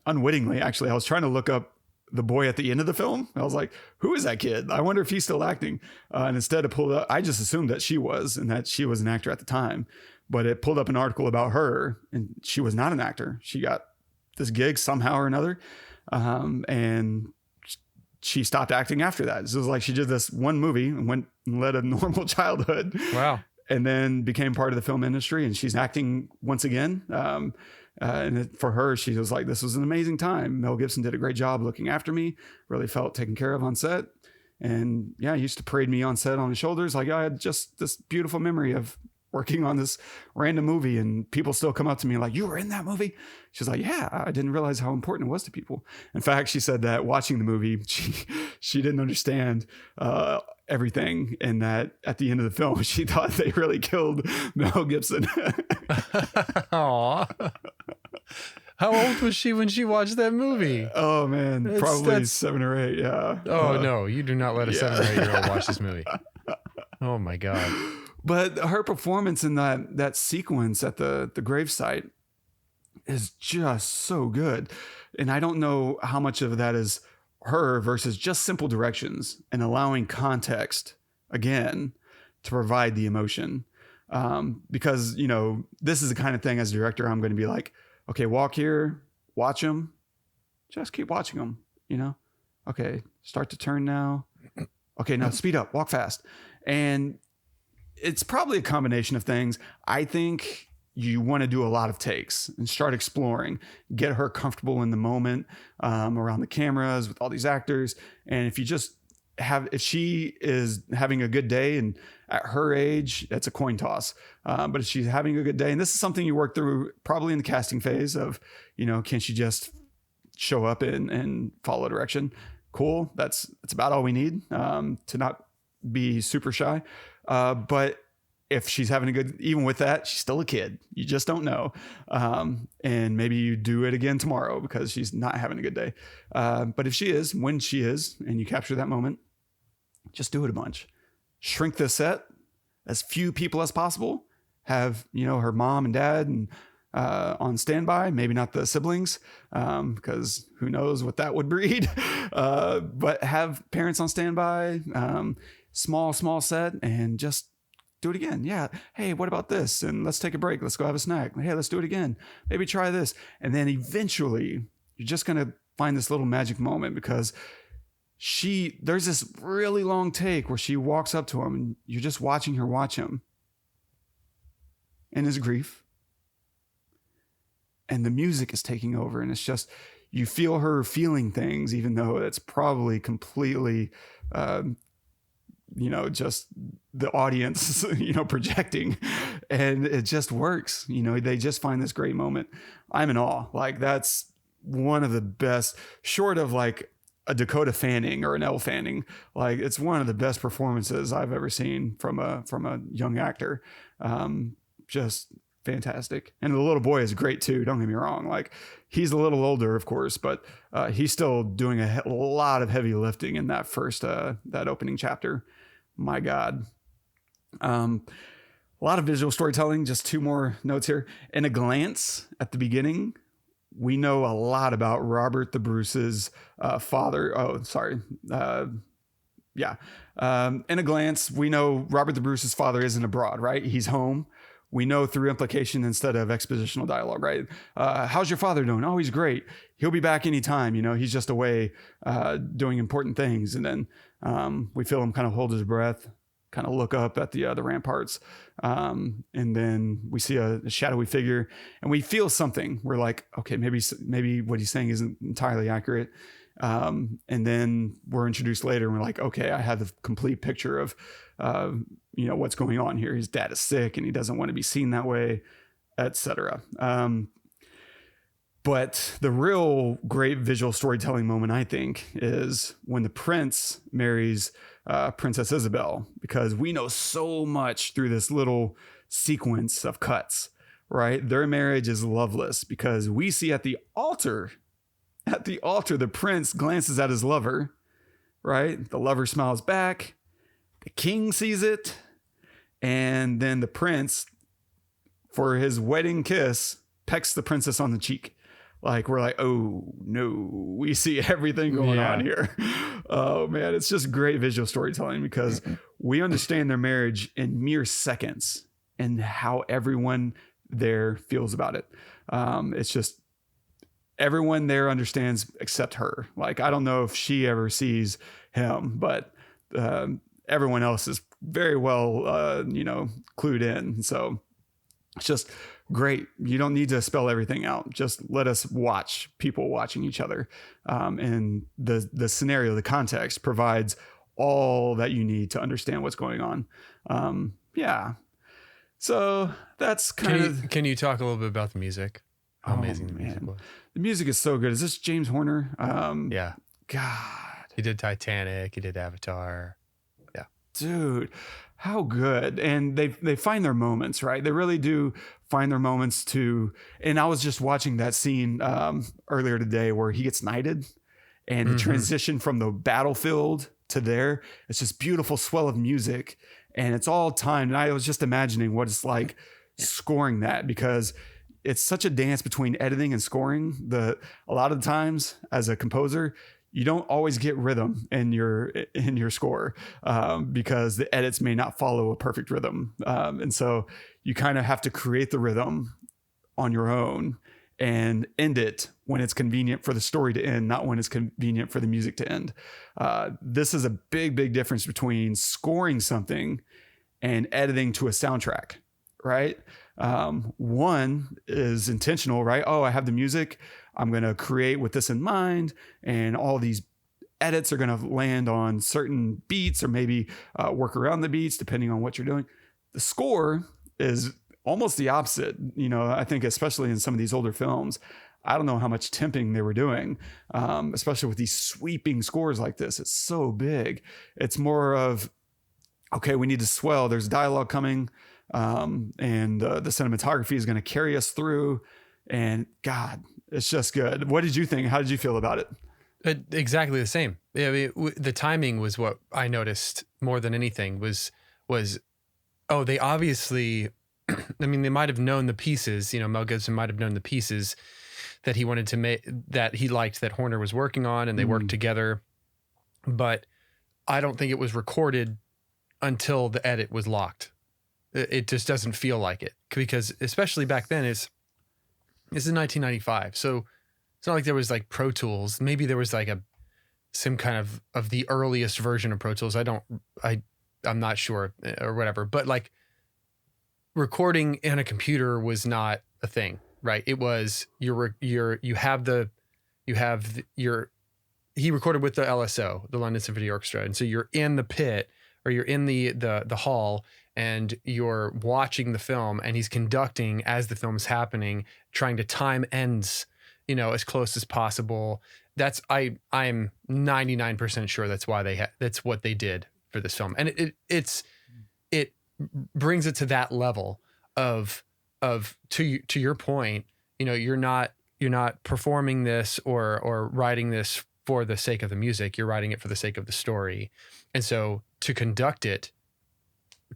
unwittingly. Actually, I was trying to look up the boy at the end of the film. I was like, who is that kid? I wonder if he's still acting. And instead of pulled up, I just assumed that she was, and that she was an actor at the time. But it pulled up an article about her, and she was not an actor. She got this gig somehow or another. And she stopped acting after that. So it was like she did this one movie and went and led a normal childhood. Wow. And then became part of the film industry, and she's acting once again. For her, she was like, this was an amazing time. Mel Gibson did a great job looking after me, really felt taken care of on set. And yeah, he used to parade me on set on his shoulders. Like I had just this beautiful memory of working on this random movie, and people still come up to me like, you were in that movie? She's like, yeah, I didn't realize how important it was to people. In fact, she said that watching the movie, she didn't understand everything, and that at the end of the film, she thought they really killed Mel Gibson. Aww. How old was she when she watched that movie? Oh man, probably 7 or 8. Yeah. Oh no, you do not let a 7 or 8-year-old watch this movie. Oh my God. But her performance in that sequence at the gravesite is just so good. And I don't know how much of that is her versus just simple directions and allowing context again to provide the emotion. Because, this is the kind of thing as a director, I'm going to be like, okay, walk here, watch them, just keep watching them, okay, start to turn now. Okay, now speed up, walk fast. And it's probably a combination of things. I think you want to do a lot of takes and start exploring, get her comfortable in the moment, around the cameras with all these actors. And if she is having a good day, and at her age, that's a coin toss. But if she's having a good day, and this is something you work through probably in the casting phase of, can she just show up and follow direction? Cool. That's about all we need, to not be super shy. But if she's having a good, even with that, she's still a kid. You just don't know. And maybe you do it again tomorrow because she's not having a good day. But if she is, when she is, and you capture that moment, just do it a bunch. Shrink the set, as few people as possible. Have, her mom and dad and on standby, maybe not the siblings, because who knows what that would breed. But have parents on standby, small set, and just do it again. Yeah. Hey, what about this? And let's take a break. Let's go have a snack. Hey, let's do it again. Maybe try this. And then eventually you're just going to find this little magic moment, because there's this really long take where she walks up to him and you're just watching her watch him in his grief. And the music is taking over, and it's just, you feel her feeling things, even though it's probably completely, just the audience, projecting, and it just works. They just find this great moment. I'm in awe. Like, that's one of the best, short of like a Dakota Fanning or an Elle Fanning. Like, it's one of the best performances I've ever seen from a young actor. Just fantastic. And the little boy is great too. Don't get me wrong. Like, he's a little older, of course, but he's still doing a lot of heavy lifting in that first, that opening chapter. My God. A lot of visual storytelling. Just 2 more notes here. In a glance at the beginning, we know a lot about Robert the Bruce's father. Oh, sorry. Yeah. In a glance, we know Robert the Bruce's father isn't abroad, right? He's home. We know through implication instead of expositional dialogue, right? How's your father doing? Oh, he's great. He'll be back anytime. You know, he's just away doing important things. And then we feel him kind of hold his breath, kind of look up at the ramparts. And then we see a shadowy figure and we feel something. We're like, okay, maybe what he's saying isn't entirely accurate. And then we're introduced later and we're like, okay, I have the complete picture of, what's going on here. His dad is sick and he doesn't want to be seen that way, etc. But the real great visual storytelling moment, I think, is when the prince marries Princess Isabelle, because we know so much through this little sequence of cuts, right? Their marriage is loveless because we see at the altar, the prince glances at his lover, right? The lover smiles back. The king sees it. And then the prince, for his wedding kiss, pecks the princess on the cheek. Like, we're like, oh no, we see everything going on here. Oh man, it's just great visual storytelling because we understand their marriage in mere seconds and how everyone there feels about it. It's just everyone there understands except her. Like, I don't know if she ever sees him, but everyone else is very well, clued in. So it's just great. You don't need to spell everything out. Just let us watch people watching each other. And the scenario, the context provides all that you need to understand what's going on. Yeah. So that's Can you talk a little bit about the music? How amazing the music was. The music is so good. Is this James Horner? Yeah. God. He did Titanic. He did Avatar. Yeah. Dude, how good. And they find their moments, right? They really do find their moments to, and I was just watching that scene earlier today where he gets knighted and the transition from the battlefield to there, it's just beautiful swell of music and it's all timed. And I was just imagining what it's like scoring that, because it's such a dance between editing and scoring. A lot of the times as a composer, you don't always get rhythm in your score because the edits may not follow a perfect rhythm. And so you kind of have to create the rhythm on your own and end it when it's convenient for the story to end, not when it's convenient for the music to end. This is a big, big difference between scoring something and editing to a soundtrack, right? One is intentional, right? Oh, I have the music. I'm going to create with this in mind, and all these edits are going to land on certain beats or maybe work around the beats depending on what you're doing. The score is almost the opposite. I think especially in some of these older films, I don't know how much temping they were doing, especially with these sweeping scores like this. It's so big. It's more of, okay, we need to swell. There's dialogue coming, and the cinematography is going to carry us through. And God, it's just good. What did you think? How did you feel about it? Exactly the same. I mean, the timing was what I noticed more than anything was, they obviously, I mean, they might've known the pieces, Mel Gibson might've known the pieces that he wanted to make, that he liked, that Horner was working on, and they worked together. But I don't think it was recorded until the edit was locked. It just doesn't feel like it, because especially back then this is 1995. So it's not like there was like Pro Tools. Maybe there was like some kind of the earliest version of Pro Tools. I'm not sure or whatever, but like recording in a computer was not a thing, right? It was he recorded with the LSO, the London Symphony Orchestra. And so you're in the pit, or you're in the hall, and you're watching the film, and he's conducting as the film's happening, trying to time ends, as close as possible. I'm 99% sure that's why that's what they did for this film. And it brings it to that level of to your point, you're not performing this or writing this for the sake of the music. You're writing it for the sake of the story. And so to conduct it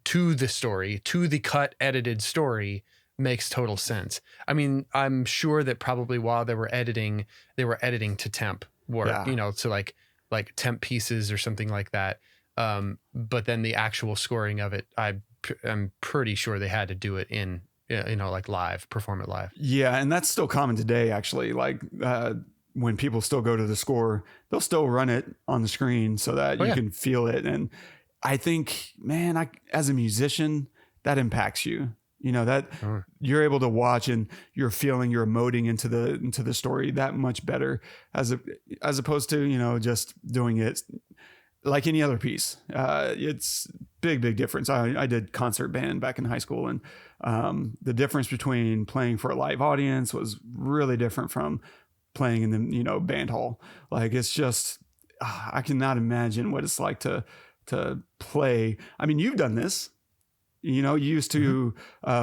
to the story, to the cut edited story, makes total sense. I mean, I'm sure that probably while they were editing to temp or, to like temp pieces or something like that. But then the actual scoring of it, I'm pretty sure they had to do it in, like live, perform it live. Yeah. And that's still common today, actually. Like, when people still go to the score, they'll still run it on the screen so that you can feel it. And I think, man, as a musician, that impacts you. That you're able to watch and you're emoting into the story that much better as opposed to, just doing it like any other piece. It's big difference. I did concert band back in high school, and the difference between playing for a live audience was really different from playing in the, band hall. Like, it's just, I cannot imagine what it's like to play. I mean, you've done this. You used to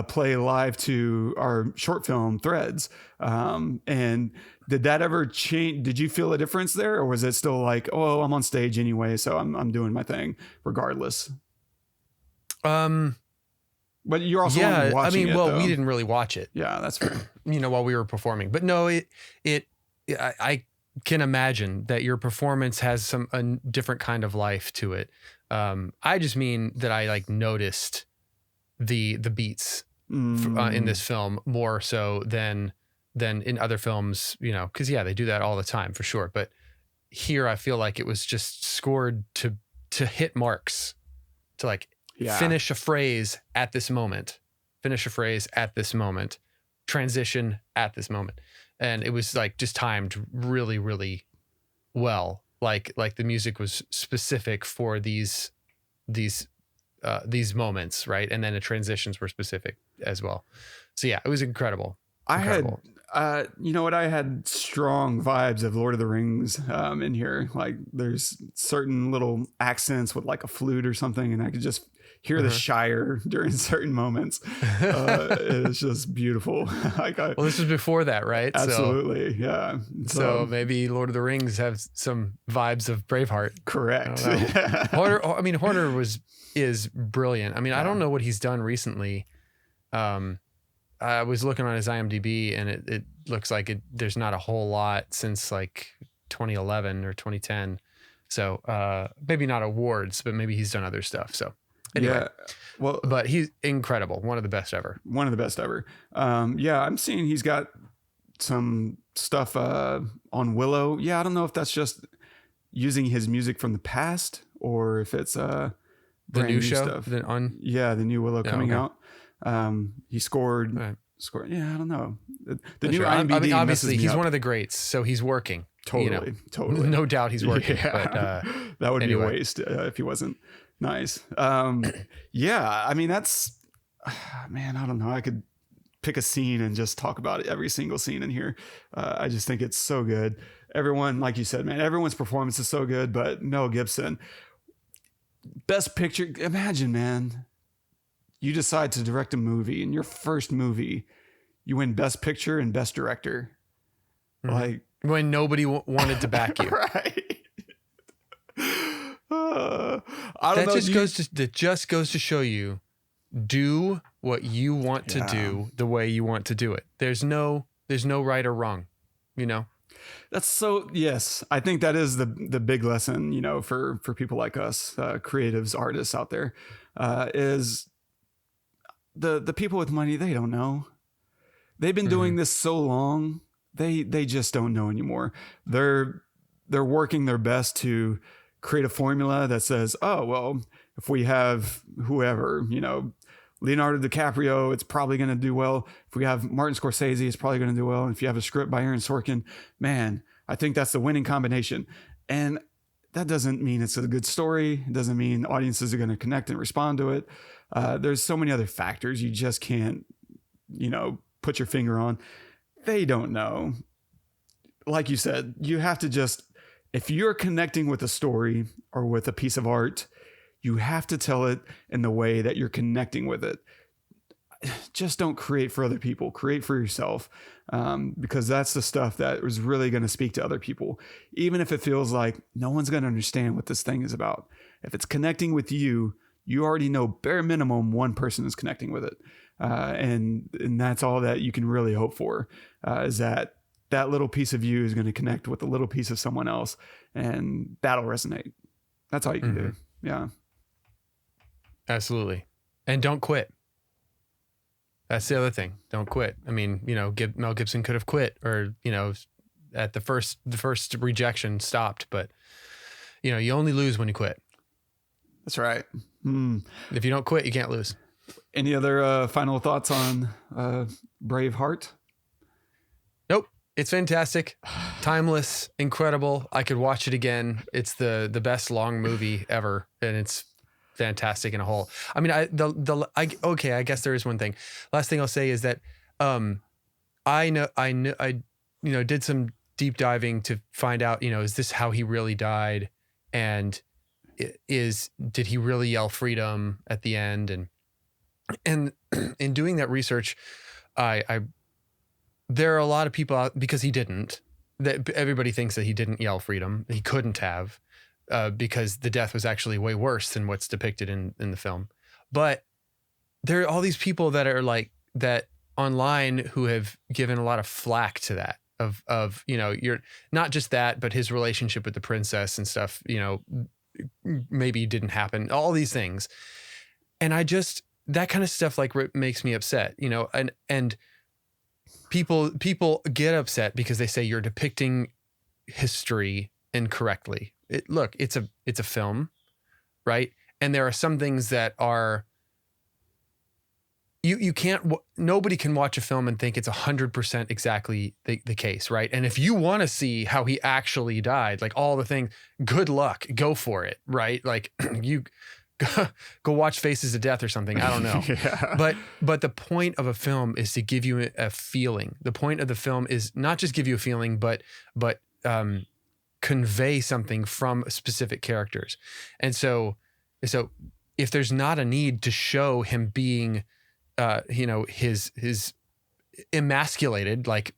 play live to our short film Threads. And did that ever change? Did you feel a difference there? Or was it still like, oh, I'm on stage anyway, so I'm doing my thing regardless? But you're also watching it, though. We didn't really watch it. Yeah, that's fair. While we were performing. But no, I can imagine that your performance has a different kind of life to it. I just mean that I noticed the beats in this film more so than in other films, because they do that all the time for sure. But here I feel like it was just scored to hit marks, to finish a phrase at this moment, transition at this moment. And it was just timed really, really well. Like the music was specific for these moments, right? And then the transitions were specific as well. So yeah, it was incredible. I had strong vibes of Lord of the Rings in here. Like, there's certain little accents with like a flute or something, and I could just hear the Shire during certain moments. It's just beautiful. Well, this was before that, right? Absolutely, yeah. So maybe Lord of the Rings have some vibes of Braveheart. Correct. Horner is brilliant. I mean, I don't know what he's done recently. I was looking on his IMDb, and it looks like there's not a whole lot since 2011 or 2010. So maybe not awards, but maybe he's done other stuff. So anyway, but he's incredible. One of the best ever. I'm seeing he's got some stuff on Willow. Yeah, I don't know if that's just using his music from the past or if it's the new show stuff. The new Willow coming out. He scored. Right. Yeah, I don't know. The new IMDb obviously he's up. one of the greats, so he's working. Totally. No doubt he's working. Yeah. But, that would be a waste if he wasn't nice. Yeah, I mean, that's, man, I don't know. I could pick a scene and just talk about it, every single scene in here. I just think it's so good. Everyone, like you said, man, everyone's performance is so good, but Mel Gibson, Best Picture. Imagine, man, you decide to direct a movie, and your first movie, you win Best Picture and Best Director. Mm-hmm. Like, when nobody wanted to back you. Right. I don't know. That just goes to show you, do what you want to do the way you want to do it. There's no right or wrong, That's so, yes. I think that is the big lesson, for people like us, creatives, artists out there, is the people with money, they don't know. They've been doing this so long, they just don't know anymore. They're working their best to create a formula that says, oh, well, if we have whoever, Leonardo DiCaprio, it's probably going to do well. If we have Martin Scorsese, it's probably going to do well. And if you have a script by Aaron Sorkin, man, I think that's the winning combination. And that doesn't mean it's a good story. It doesn't mean audiences are going to connect and respond to it. There's so many other factors you just can't, put your finger on. They don't know. like you said, you have to just, if you're connecting with a story or with a piece of art, you have to tell it in the way that you're connecting with it. Just don't create for other people, create for yourself. Because that's the stuff that is really going to speak to other people. Even if it feels like no one's going to understand what this thing is about. If it's connecting with you, you already know bare minimum one person is connecting with it. And that's all that you can really hope for, is that little piece of you is going to connect with a little piece of someone else, and that'll resonate. That's all you can do. Yeah. Absolutely. And don't quit. That's the other thing. Don't quit. I mean, Mel Gibson could have quit, or, at the first rejection stopped, but you only lose when you quit. That's right. If you don't quit, you can't lose. Any other final thoughts on Braveheart? Nope. It's fantastic, timeless, incredible. I could watch it again. It's the best long movie ever, and it's fantastic in a whole. I mean, I guess there is one thing. Last thing I'll say is that I did some deep diving to find out, is this how he really died, and did he really yell freedom at the end? And in doing that research, there are a lot of people out, because he didn't, that everybody thinks that he didn't yell freedom. He couldn't have, because the death was actually way worse than what's depicted in the film. But there are all these people that are like that online who have given a lot of flack to that of you're not just that, but his relationship with the princess and stuff, maybe didn't happen, all these things. And that kind of stuff makes me upset, and people get upset because they say you're depicting history incorrectly. It's a film, right? And there are some things that are, you can't, nobody can watch a film and think it's 100% exactly the case, right? And if you want to see how he actually died, like all the things, good luck, go for it, right? Like you go watch Faces of Death or something. I don't know. Yeah. But the point of a film is to give you a feeling. The point of the film is not just give you a feeling, but convey something from specific characters. And so if there's not a need to show him being, his emasculated, like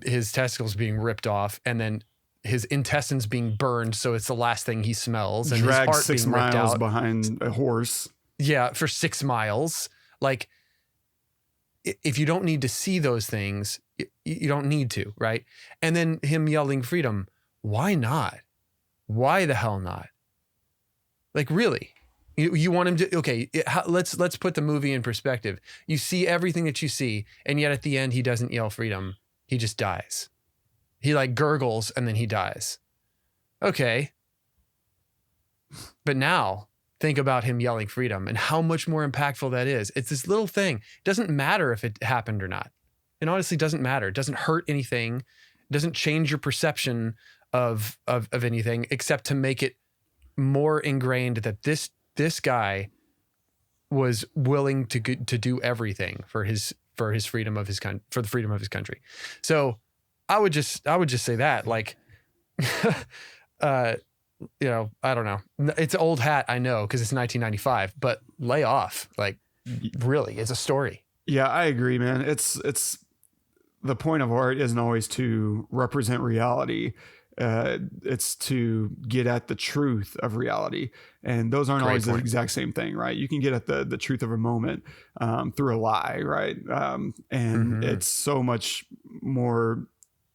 his testicles being ripped off, and then his intestines being burned, so it's the last thing he smells, and drag his heart 6 being ripped miles out behind a horse. Yeah, for 6 miles. Like, if you don't need to see those things, you don't need to, right? And then him yelling freedom. Why not? Why the hell not? Like, really? You want him to, okay, let's put the movie in perspective. You see everything that you see, and yet at the end, he doesn't yell freedom. He just dies. He gurgles and then he dies. Okay. But now think about him yelling freedom and how much more impactful that is. It's this little thing. It doesn't matter if it happened or not. It honestly doesn't matter. It doesn't hurt anything. It doesn't change your perception of anything, except to make it more ingrained that this guy was willing to do everything for his freedom of his for the freedom of his country. So I would just say that, like, I don't know. It's old hat, I know, because it's 1995, but lay off. Like, really, it's a story. Yeah, I agree, man. It's the point of art isn't always to represent reality. It's to get at the truth of reality, and those aren't always the exact same thing, right? You can get at the truth of a moment through a lie, right? And it's so much more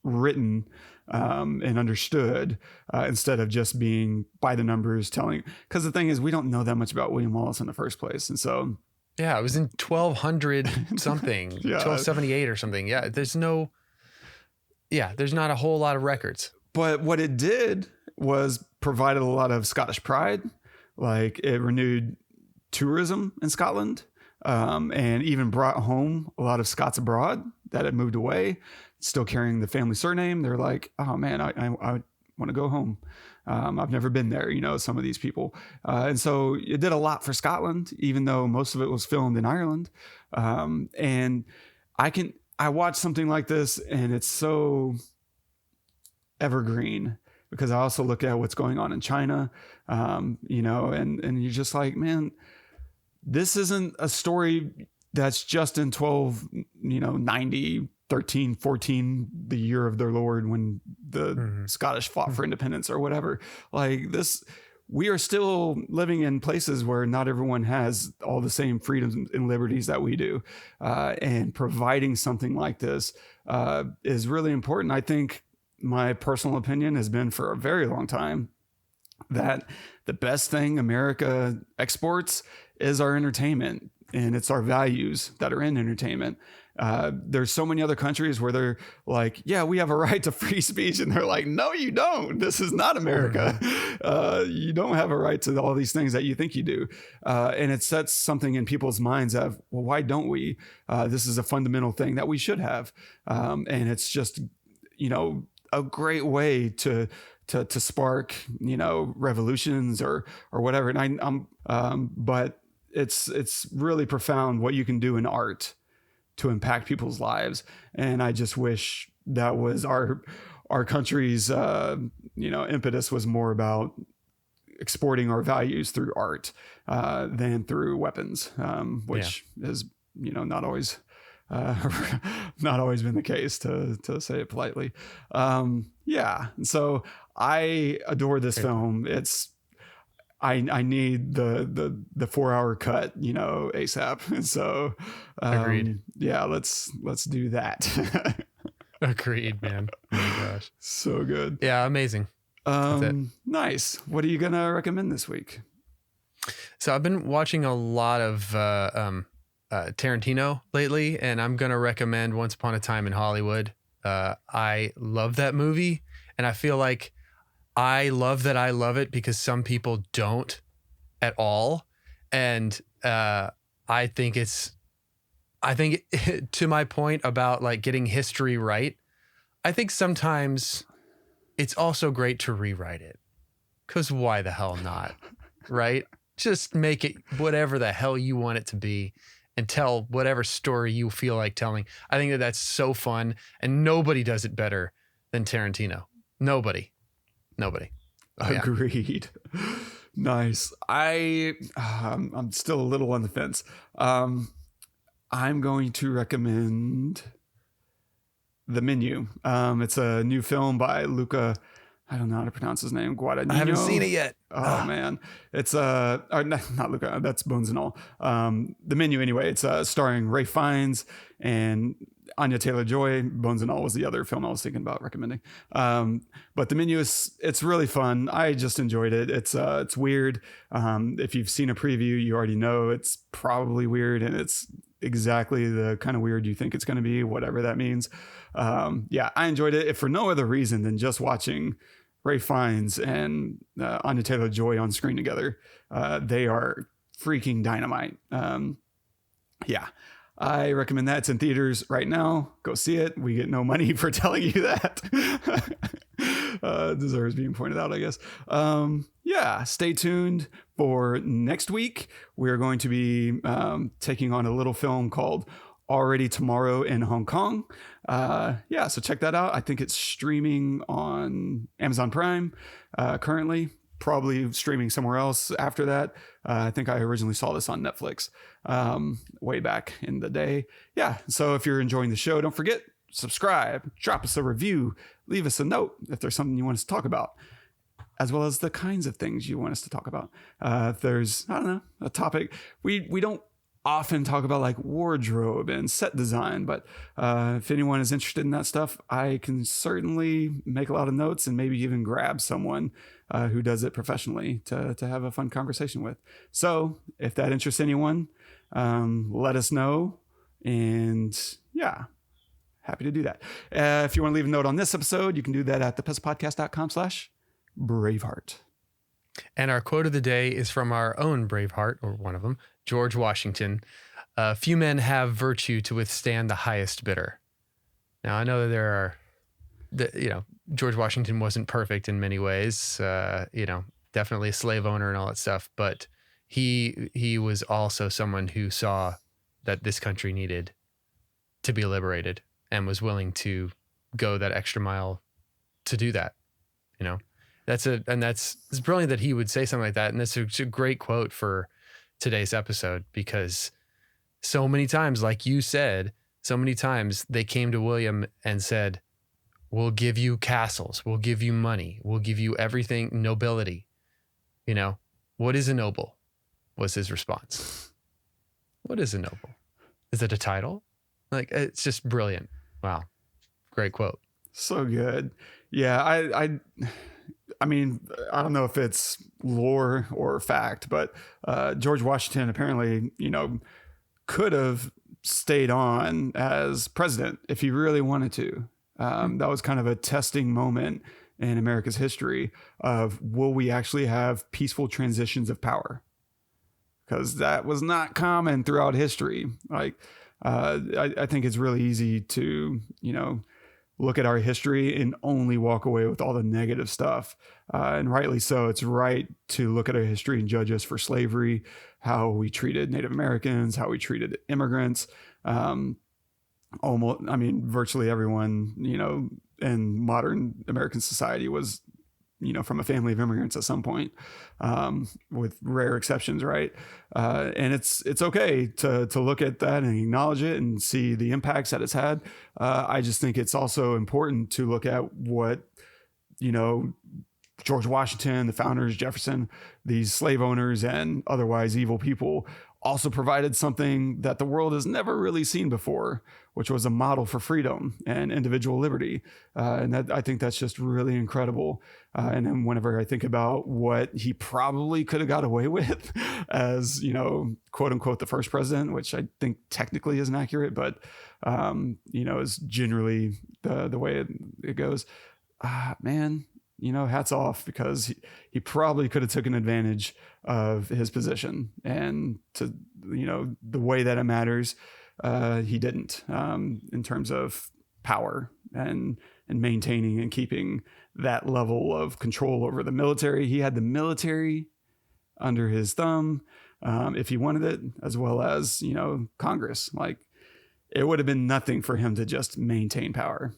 written and understood instead of just being by the numbers telling. Because the thing is, we don't know that much about William Wallace in the first place, and so yeah, it was in 1200 something, 1278 or something. Yeah, there's not a whole lot of records. But what it did was provided a lot of Scottish pride. Like, it renewed tourism in Scotland, and even brought home a lot of Scots abroad that had moved away, still carrying the family surname. They're like, oh man, I want to go home. I've never been there, some of these people. And so it did a lot for Scotland, even though most of it was filmed in Ireland. And I watch something like this, and it's so evergreen, because I also look at what's going on in China, you know, and you're just like, man, this isn't a story that's just in 1290, 13, 14, the year of their Lord, when the Scottish fought for independence or whatever. Like this, we are still living in places where not everyone has all the same freedoms and liberties that we do. And providing something like this is really important. I think my personal opinion has been for a very long time that the best thing America exports is our entertainment, and it's our values that are in entertainment. There's so many other countries where they're like, yeah, we have a right to free speech. And they're like, no, you don't. This is not America. You don't have a right to all these things that you think you do. And it sets something in people's minds of, well, why don't we? This is a fundamental thing that we should have. And it's just, you know, a great way to spark, you know, revolutions or whatever. And but it's really profound what you can do in art to impact people's lives. And I just wish that was our country's, you know, impetus was more about exporting our values through art than through weapons, which is, you know, not always been the case, to say it politely. Yeah. So I adore this film. It's, I need the 4-hour cut, you know, ASAP. And so, Agreed. Yeah, let's do that. Agreed, man. Oh my gosh. So good. Yeah. Amazing. That's it. Nice. What are you going to recommend this week? So I've been watching a lot of, Tarantino lately, and I'm going to recommend Once Upon a Time in Hollywood. I love that movie, and I feel like I love that I love it because some people don't at all. And I think to my point about like getting history right, I think sometimes it's also great to rewrite it, because why the hell not? Right? Just make it whatever the hell you want it to be and tell whatever story you feel like telling. I think that that's so fun, and nobody does it better than Tarantino. Nobody. Oh, Agreed. Yeah. Nice. I'm still a little on the fence. I'm going to recommend The Menu. It's a new film by Luca. I don't know how to pronounce his name. Guadagnino. I haven't seen it yet. Oh man, it's or not Luca. That's Bones and All. The Menu anyway. It's starring Ralph Fiennes and Anya Taylor-Joy. Bones and All was the other film I was thinking about recommending. But The Menu it's really fun. I just enjoyed it. It's weird. If you've seen a preview, you already know it's probably weird, and it's exactly the kind of weird you think it's going to be, whatever that means. Yeah, I enjoyed it, if for no other reason than just watching Ralph Fiennes and Anya Taylor-Joy on screen together. They are freaking dynamite. Yeah, I recommend that. It's in theaters right now. Go see it. We get no money for telling you that. Deserves being pointed out, I guess. Yeah, stay tuned for next week. We're going to be taking on a little film called Already Tomorrow in Hong Kong. Yeah, so check that out. I think it's streaming on Amazon Prime currently, probably streaming somewhere else after that. I think I originally saw this on Netflix way back in the day. Yeah, so if you're enjoying the show, don't forget, subscribe, drop us a review, leave us a note if there's something you want us to talk about, as well as the kinds of things you want us to talk about. If there's, I don't know, a topic, we don't often talk about like wardrobe and set design, but if anyone is interested in that stuff, I can certainly make a lot of notes and maybe even grab someone who does it professionally to have a fun conversation with. So if that interests anyone, let us know. And yeah, happy to do that. If you want to leave a note on this episode, you can do that at thepestlepodcast.com/Braveheart. And our quote of the day is from our own Braveheart, or one of them, George Washington. Few men have virtue to withstand the highest bidder. Now, I know that there are, George Washington wasn't perfect in many ways, definitely a slave owner and all that stuff, but he was also someone who saw that this country needed to be liberated and was willing to go that extra mile to do that. You know, it's brilliant that he would say something like that. And that's a great quote for today's episode, because so many times, like you said, so many times they came to William and said, we'll give you castles, we'll give you money, we'll give you everything, nobility. You know, what is a noble? Was his response. What is a noble? Is it a title? Like, it's just brilliant. Wow. Great quote. So good. Yeah. I mean, I don't know if it's lore or fact, but George Washington apparently, you know, could have stayed on as president if he really wanted to. That was kind of a testing moment in America's history of, will we actually have peaceful transitions of power? Because that was not common throughout history. Like, I think it's really easy to, you know, look at our history and only walk away with all the negative stuff. And rightly so. It's right to look at our history and judge us for slavery, how we treated Native Americans, how we treated immigrants. Virtually everyone, you know, in modern American society was, you know, from a family of immigrants at some point, with rare exceptions, right? And it's okay to look at that and acknowledge it and see the impacts that it's had. I just think it's also important to look at what, you know, George Washington, the founders, Jefferson, these slave owners and otherwise evil people also provided something that the world has never really seen before, which was a model for freedom and individual liberty. And that, I think that's just really incredible. And then whenever I think about what he probably could have got away with as, you know, quote unquote, the first president, which I think technically isn't accurate, but, you know, is generally the way it goes, man, you know, hats off, because he probably could have taken advantage of his position, and to, you know, the way that it matters, he didn't, in terms of power and maintaining and keeping that level of control over the military. He had the military under his thumb, if he wanted it, as well as, you know, Congress. Like, it would have been nothing for him to just maintain power.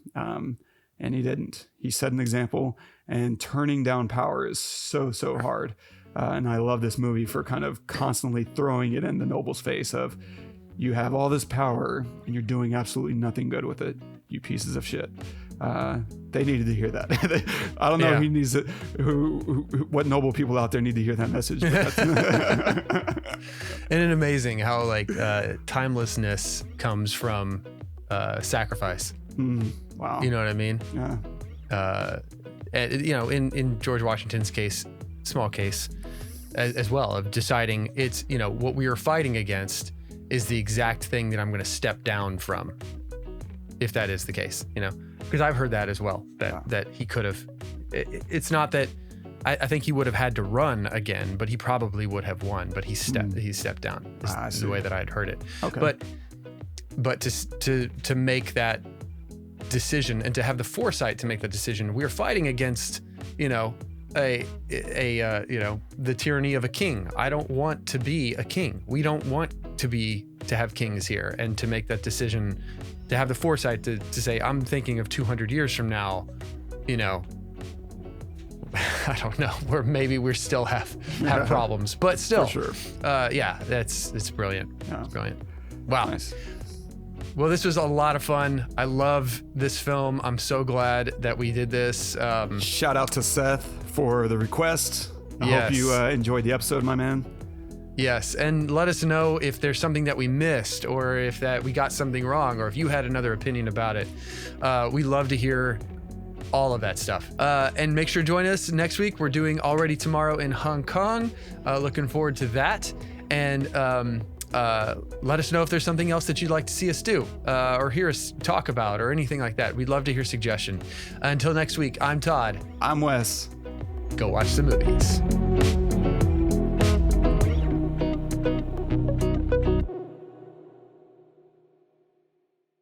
And he didn't. He set an example, and turning down power is so hard. And I love this movie for kind of constantly throwing it in the noble's face of, you have all this power and you're doing absolutely nothing good with it, you pieces of shit. They needed to hear that. I don't know who needs it, what noble people out there need to hear that message. And amazing how like timelessness comes from sacrifice. Wow. You know what I mean? Yeah. You know, in George Washington's case, small case as well, of deciding it's, you know, what we are fighting against is the exact thing that I'm going to step down from, if that is the case, you know, because I've heard that as well, that he could have, it's not that I think he would have had to run again, but he probably would have won, but he stepped down is the way that I'd heard it. Okay. But to make that decision and to have the foresight to make that decision, we're fighting against, you know, you know, the tyranny of a king. I don't want to be a king. We don't want to have kings here. And to make that decision, to have the foresight to say, I'm thinking of 200 years from now, you know, I don't know, where maybe we still have problems, but still, for sure. It's brilliant. Yeah. It's brilliant. Wow. Nice. Well, this was a lot of fun. I love this film. I'm so glad that we did this. Shout out to Seth for the request. I hope you enjoyed the episode, my man. Yes, and let us know if there's something that we missed, or if that we got something wrong, or if you had another opinion about it. We love to hear all of that stuff. And make sure to join us next week. We're doing Already Tomorrow in Hong Kong. Looking forward to that. And let us know if there's something else that you'd like to see us do, or hear us talk about, or anything like that. We'd love to hear suggestion. Until next week, I'm Todd. I'm Wes. Go watch the movies.